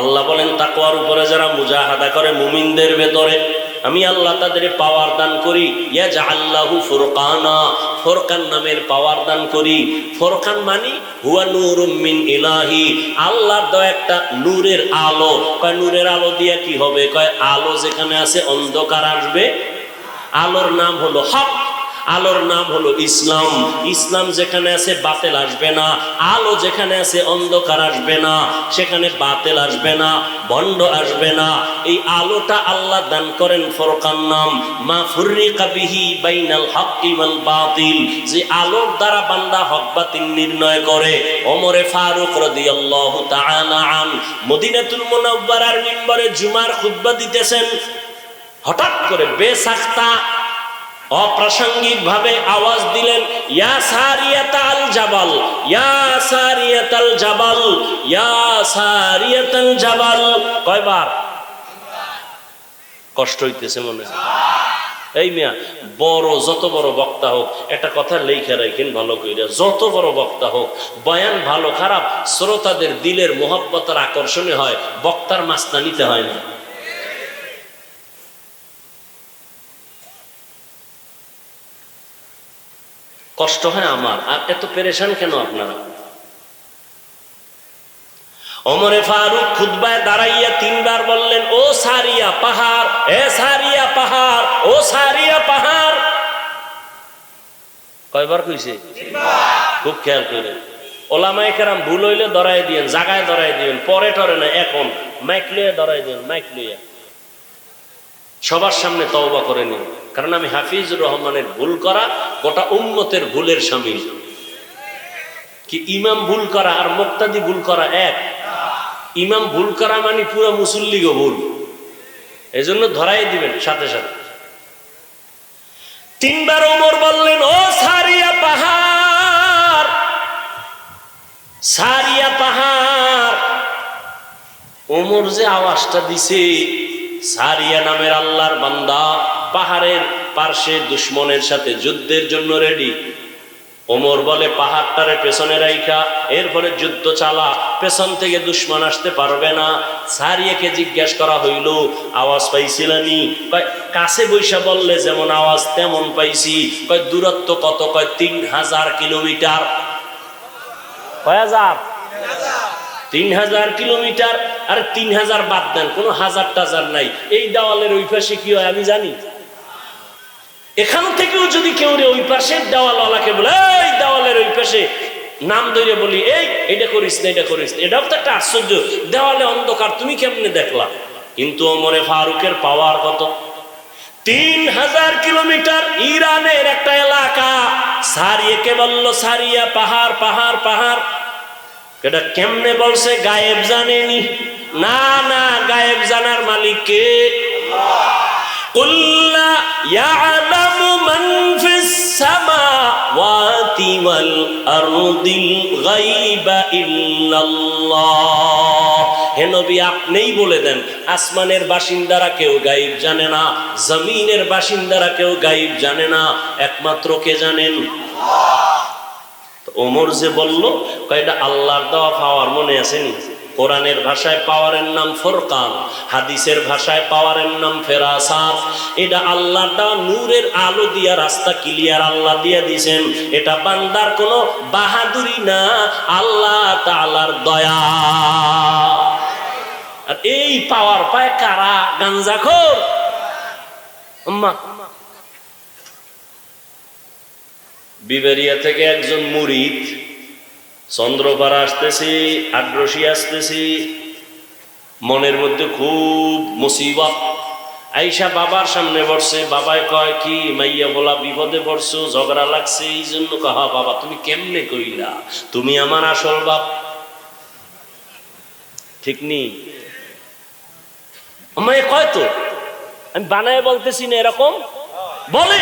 আল্লাহ বলেন তাকওয়ার উপরে যারা মুজাহাদা করে মুমিনদের ভেতরে, আমি আল্লাহ তাদের পাওয়ার দান করি। ইয়াজআল্লাহু ফুরকানা, ফুরকান নামের পাওয়ার দান করি। ফুরকান মানে হুয়া নূরুম মিন ইলাহি, আল্লাহর দেওয়া একটা নূরের আলো। কয় নূরের আলো দিয়া কি হবে? কয় আলো যেখানে আছে অন্ধকার আসবে। আলোর নাম হলো হক, আলোর নাম হলো ইসলাম। ইসলাম যেখানে আছে বাতিল আসবে না, আলো যেখানে আছে অন্ধকার আসবে না, সেখানে বাতিল আসবে না, ভণ্ড আসবে না। এই আলোটা আল্লাহ দান করেন ফুরকান নাম। মা ফুররিকা বিহি বাইনাল হক্কি ওয়াল বাতিল, যে আলোর দ্বারা বান্দা হক বাতিল নির্ণয় করে। ওমরে ফারুক রাদিয়াল্লাহু তাআলা আন মদিনাতুল মুনাওয়ারার মিম্বরে জুমার খুতবা দিতেছেন, হঠাৎ করে বেসাখতা অপ্রাসঙ্গিক ভাবে আওয়াজ দিলেন, ইয়া সারিয়াতাল জাবাল, ইয়া সারিয়াতাল জাবাল, ইয়া সারিয়াতাল জাবাল। কয়বার? কষ্ট হইতেছে মনে হয়। এই মিয়া বড়, যত বড় বক্তা হোক, একটা কথা লেখা রাখেন ভালো কইরা, যত বড় বক্তা হোক, বয়ান ভালো খারাপ শ্রোতাদের দিলের মোহব্বতের আকর্ষণে হয়, বক্তার মাস্তা নিতে হয় না। কষ্ট হয় আমার, আর এত পেরেশান কেন আপনারা? ওমরে ফারুক খুতবায় দাঁড়াইয়া তিনবার বললেন, ও সারিয়া পাহাড়, এ সারিয়া পাহাড়, ও সারিয়া পাহাড়। কয়বার কইছে? খুব খেয়াল করেন। ওলামায়ে কেরাম ভুল হইলে ধরাই দিয়েন, জায়গায় ধরাই দিবেন, পরে টরে না, এখন মাইক লইয়া ধরাই দিন, মাইক লইয়া সবার সামনে তওবা করে নিন। কারণ আমি হাফিজুর রহমানের ভুল করা গোটা উম্মতের ভুলের শামিল। কি ইমাম ভুল করা আর মুক্তাদি ভুল করা এক? ইমাম ভুল করা মানে পুরো মুসল্লিগো ভুল, এজন্য ধরাই দিবেন সাথে সাথে। তিনবার ওমর বললেন, ও সারিয়া পাহাড়, সারিয়া পাহাড়। ওমর যে আওয়াজটা দিছে, সারিয়া নামের আল্লাহর বান্দা পাহাড়ের পার্শ্বে দুশমনের সাথে যুদ্ধের জন্য রেডি। ওমর বলে, পাহাড়টারে পেছনে রাইখা এরপরে যুদ্ধ চালা, পেছন থেকে দুশমন আসতে পারবে না। সারিয়াকে জিজ্ঞাসা করা হইল, আওয়াজ পাইছিলানি? কয় কাছে বৈশা বললে যেমন আওয়াজ তেমন পাইছি। কয় দূরত্ব কত? কয় 3000 কিলোমিটার। কয় হাজার? 3000 কিলোমিটার। আর 3000 বাদ দেন, কোনো হাজার টাজার নাই। এই দেওয়ালের ওই পাশে কি হয় আমি জানি? এখান থেকেও যদি কেউ ওই পাশে দেওয়ালওয়ালাকে বলে, এই দেওয়ালের ওই পাশে নাম ধরে বলি, এই এটা করিস না, এটা করিস না, এটাও তো একটা আশ্চর্য। দেওয়ালে অন্ধকার, তুমি কেমনে দেখলা? কিন্তু ওমরে ফারুকের পাওয়ার কত? 3000 কিলোমিটার। ইরানের একটা এলাকা। সারিয়াকে বলল, সারিয়া পাহাড়, পাহাড়, পাহাড়। এটা কেমনে বলছে? গায়েব জানেনি? না না, গায়েব জানার মালিক কে? কুল লা ইয়ালামু মান ফিস সামাওয়াতি ওয়াল আরদিল গায়বা ইল্লাল্লাহ। হে নবী আপনিই বলে দেন, আসমানের বাসিন্দারা কেউ গায়েব জানে না, জমিনের বাসিন্দারা কেউ গায়েব জানে না, একমাত্র কে জানেন? ওমর যে বলল, এটা আল্লাহর দেওয়া পাওয়ার, মনে আসেনি? কোরআনের ভাষায় পাওয়ারের নাম ফুরকান, হাদিসের ভাষায় পাওয়ারের নাম ফেরাসাত। এটা আল্লাহর দেওয়া নূরের আলো দিয়া রাস্তা ক্লিয়ার আল্লাহ দিয়া দিয়েছেন। এটা বান্দার কোনো বাহাদুরি না, আল্লাহ তাআলার দয়া। আর এই পাওয়ার পায় কারা? গাঞ্জাখোর। আম্মা বিবেরিয়া থেকে একজন মুরিদ, চন্দ্রপাড়া আসতেছি, আড্রসি আসতেছি, মনের মধ্যে খুব মুসিবত। আইসা বাবার সামনে বসছে, বাবায় কয় কি মাইয়া বলা বিপদে পড়ছো, ঝগড়া লাগছে, এই জন্য কহা বাবা তুমি কেমনে কইলা, তুমি আমার আসল বাপ। ঠিক নি? আমায় কয় তো, আমি বানায় বলতেছি না, এরকম বলে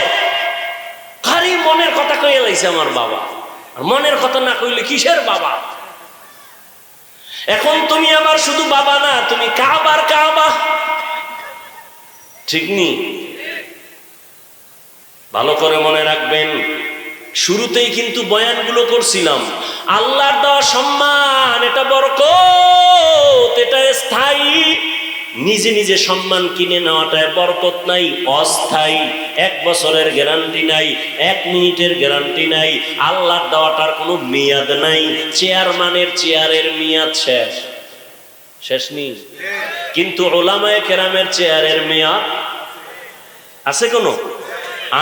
কারি মনের কথা কইয়া লাইছে আমার বাবা। আর মনের কথা না কইলে কিসের বাবা? এখন তুমি আমার শুধু বাবা না, তুমি কাবার কাবা। ঠিক নি? ভালো করে মনে রাখবেন, শুরুতেই কিন্তু বয়ানগুলো করছিলাম, আল্লাহর দেওয়া সম্মান, এটা বরকত, এটা স্থায়ী। নিজে নিজে সম্মান কিনে নেওয়াটায় বরকত নাই, অস্থায়ী। 1 বছরের গ্যারান্টি নাই, 1 মিনিটের গ্যারান্টি নাই। আল্লাহর দেওয়াটার কোনো মেয়াদ নাই। চেয়ারম্যানের চেয়ারের মেয়াদ শেষ, শেষ নেই। কিন্তু উলামায়ে কেরামের চেয়ারের মেয়াদ আছে কোনো?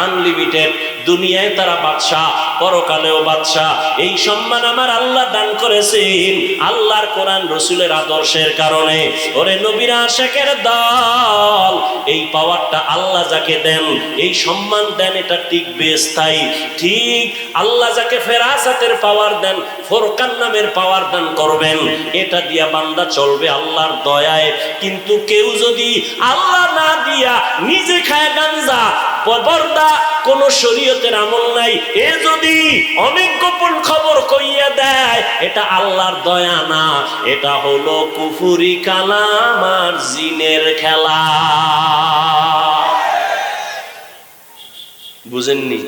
আনলিমিটেড। দুনিয়ায় তারা বাদশাহ, পরকালেও বাদশাহ। এই সম্মান আমার আল্লাহ দান করেছেন আল্লাহর কোরআন রসুলের আদর্শের কারণে। ওরে নবীর আশিকের দল, এই পাওয়ারটা আল্লাহ যাকে দেন, এই সম্মান দেন, এটা টিকবে, স্থায়ী। ঠিক আল্লাহ যাকে ফেরাসাতের পাওয়ার দেন, ফুরকান নামের পাওয়ার দান করবেন, এটা দিয়া বান্দা চলবে আল্লাহর দয়ায়। কিন্তু কেউ যদি আল্লাহ না দিয়া নিজে খায় গাঞ্জা, পর্দা, কোন শরীয়তের আমল নাই, এ যদি অনেক গোপন খবর কইয়া দেয়, এটা আল্লাহর দয়া না, এটা হলো কুফরি কালাম আর জিনের খেলা। বুঝেননি?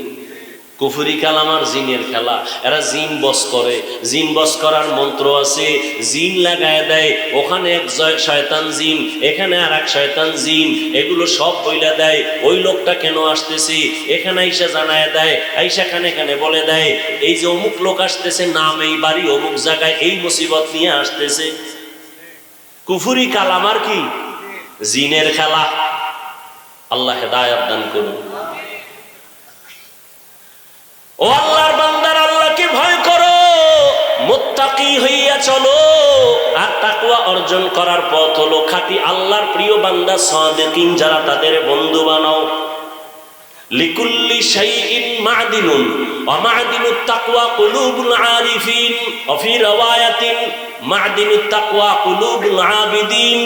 কুফরি কালাম আর জিনের খেলা। এরা জিন বস করে, জিন বস করার মন্ত্র আছে, জিন লাগায় দেয়। ওখানে এক শয়তান জিন, এখানে আর এক শয়তান জিন, এগুলো সব বইলা দেয় ওই লোকটা কেন আসতেছে, এখানে আইসা জানায় দেয়, আইসা কানে কানে বলে দেয় এই যে অমুক লোক আসতেছে, নাম এই বাড়ি অমুক জায়গায়, এই মুসিবত নিয়ে আসতেছে। কুফরি কালাম আর কি? জিনের খেলা। আল্লাহ হেদায়েত দান করুন। ও আল্লাহর বান্দার, আল্লাহকে ভয় করো, মুত্তাকি হইয়া চলো। আর তাকওয়া অর্জন করার পথ হলো খাঁটি আল্লাহর প্রিয় বান্দা সাদিকিন, যারা তাদের বন্ধু বানাও। লিকুল্লি শাইইন মা'দিনুন ওয়া মা'দিনুত তাকওয়া কুলুবুল আরিফিন ওয়া ফি রাওয়ায়াতিন মা'দিনুত তাকওয়া কুলুবুল আবিদিন।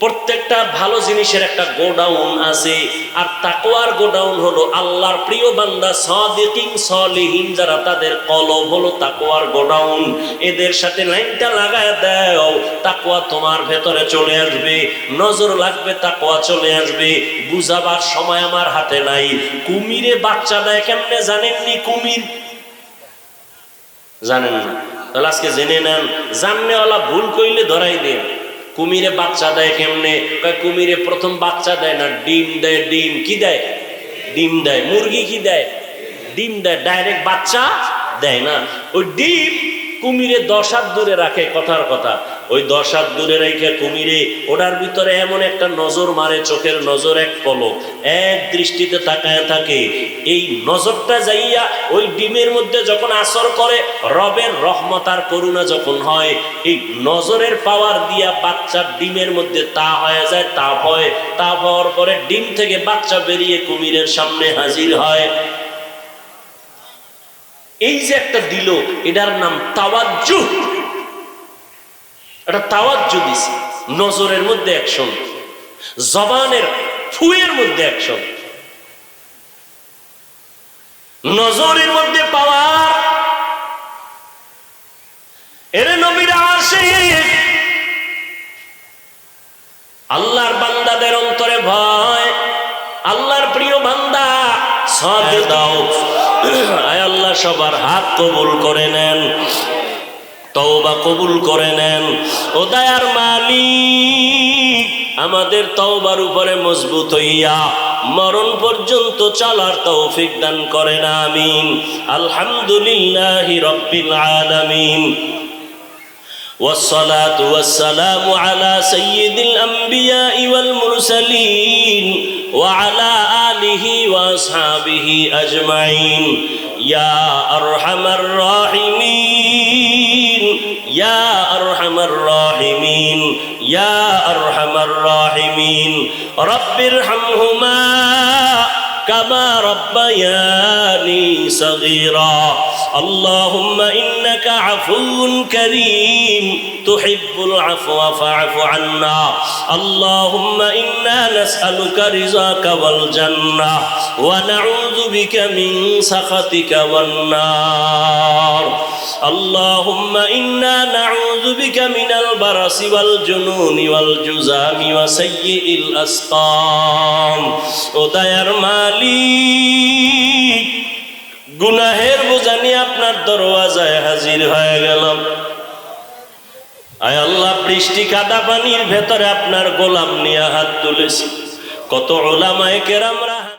প্রত্যেকটা ভালো জিনিসের একটা গোডাউন আছে, আর তাকওয়ার গোডাউন হলো আল্লাহর প্রিয় বান্দা সাদিকিন সলিহিন, যারা তাদের কলব হলো তাকওয়ার গোডাউন। এদের সাথে লাইনটা লাগায় দাও, তাকওয়া তোমার ভেতরে চলে আসবে, নজর লাগবে, তাকওয়া চলে আসবে। বুঝাবার সময় আমার হাতে নাই। কুমিরে বাচ্চা দেয় কেমনে জানেননি? কুমির জানেন না? তাহলে আজকে জেনে নেন, জাননেওয়ালা ভুল কইলে ধরাই দেন। কুমিরে বাচ্চা দেয় কেমনে? কুমিরে প্রথম বাচ্চা দেয় না, ডিম দেয়। ডিম কি দেয়? ডিম দেয়। মুরগি কি দেয়? ডিম দেয়। ডাইরেক্ট বাচ্চা দেয় না। ওই ডিম কুমিরে 10 হাত দূরে রাখে, কথার কথা। ওই 10 হাত দূরে রেখে কুমিরে ওটার ভিতরে এমন একটা নজর মারে, চোখের নজর, এক পলক, এক দৃষ্টিতে তাকায় থাকে। এই নজরটা যাইয়া ওই ডিমের মধ্যে যখন আসর করে, রবের রহমত আর করুণা যখন হয়, এই নজরের পাওয়ার দিয়া বাচ্চার ডিমের মধ্যে তা হয়ে যায়, তা হয়। তা হওয়ার পরে ডিম থেকে বাচ্চা বেরিয়ে কুমিরের সামনে হাজির হয়। এই যে একটা দিল, এটার নাম তাওয়াজ্জুহ। এটা তাওয়াজ্জুহ দিছে। নজরের মধ্যে অ্যাকশন, জবানের ফুয়ের মধ্যে অ্যাকশন, নজরের মধ্যে পাওয়ার। এর নবীর আশিক সাথে দাও। আয় আল্লাহ সবার হাত কবুল করে নেন, তওবা কবুল করে নেন। ও দয়ার মালিক, আমাদের তওবার উপরে মজবুত হইয়া মরণ পর্যন্ত চলার তৌফিক দান করেন, আমিন। আলহামদুলিল্লাহি রাব্বিল আলামিন। والصلاة والسلام على سيد الأنبياء والمرسلين وعلى آله وأصحابه أجمعين يا أرحم الراحمين يا أرحم الراحمين يا أرحم الراحمين رب ارحمهما كما ربياني صغيرا اللهم إنك عفو كريم تحب العفو فاعف عنا اللهم إنا نسألك رضاك والجنة ونعوذ بك من سخطك والنار اللهم إنا نعوذ بك من البرص والجنون والجذام وسيء الأسقام ودير মালিক, গুনাহের বোঝা নিয়ে আপনার দরওয়াজায় হাজির হয়ে গেলাম। আয় আল্লাহ, বৃষ্টি কাদা পানির ভেতরে আপনার গোলাম নিয়ে হাত তুলেছি। কত উলামায়ে কেরামরা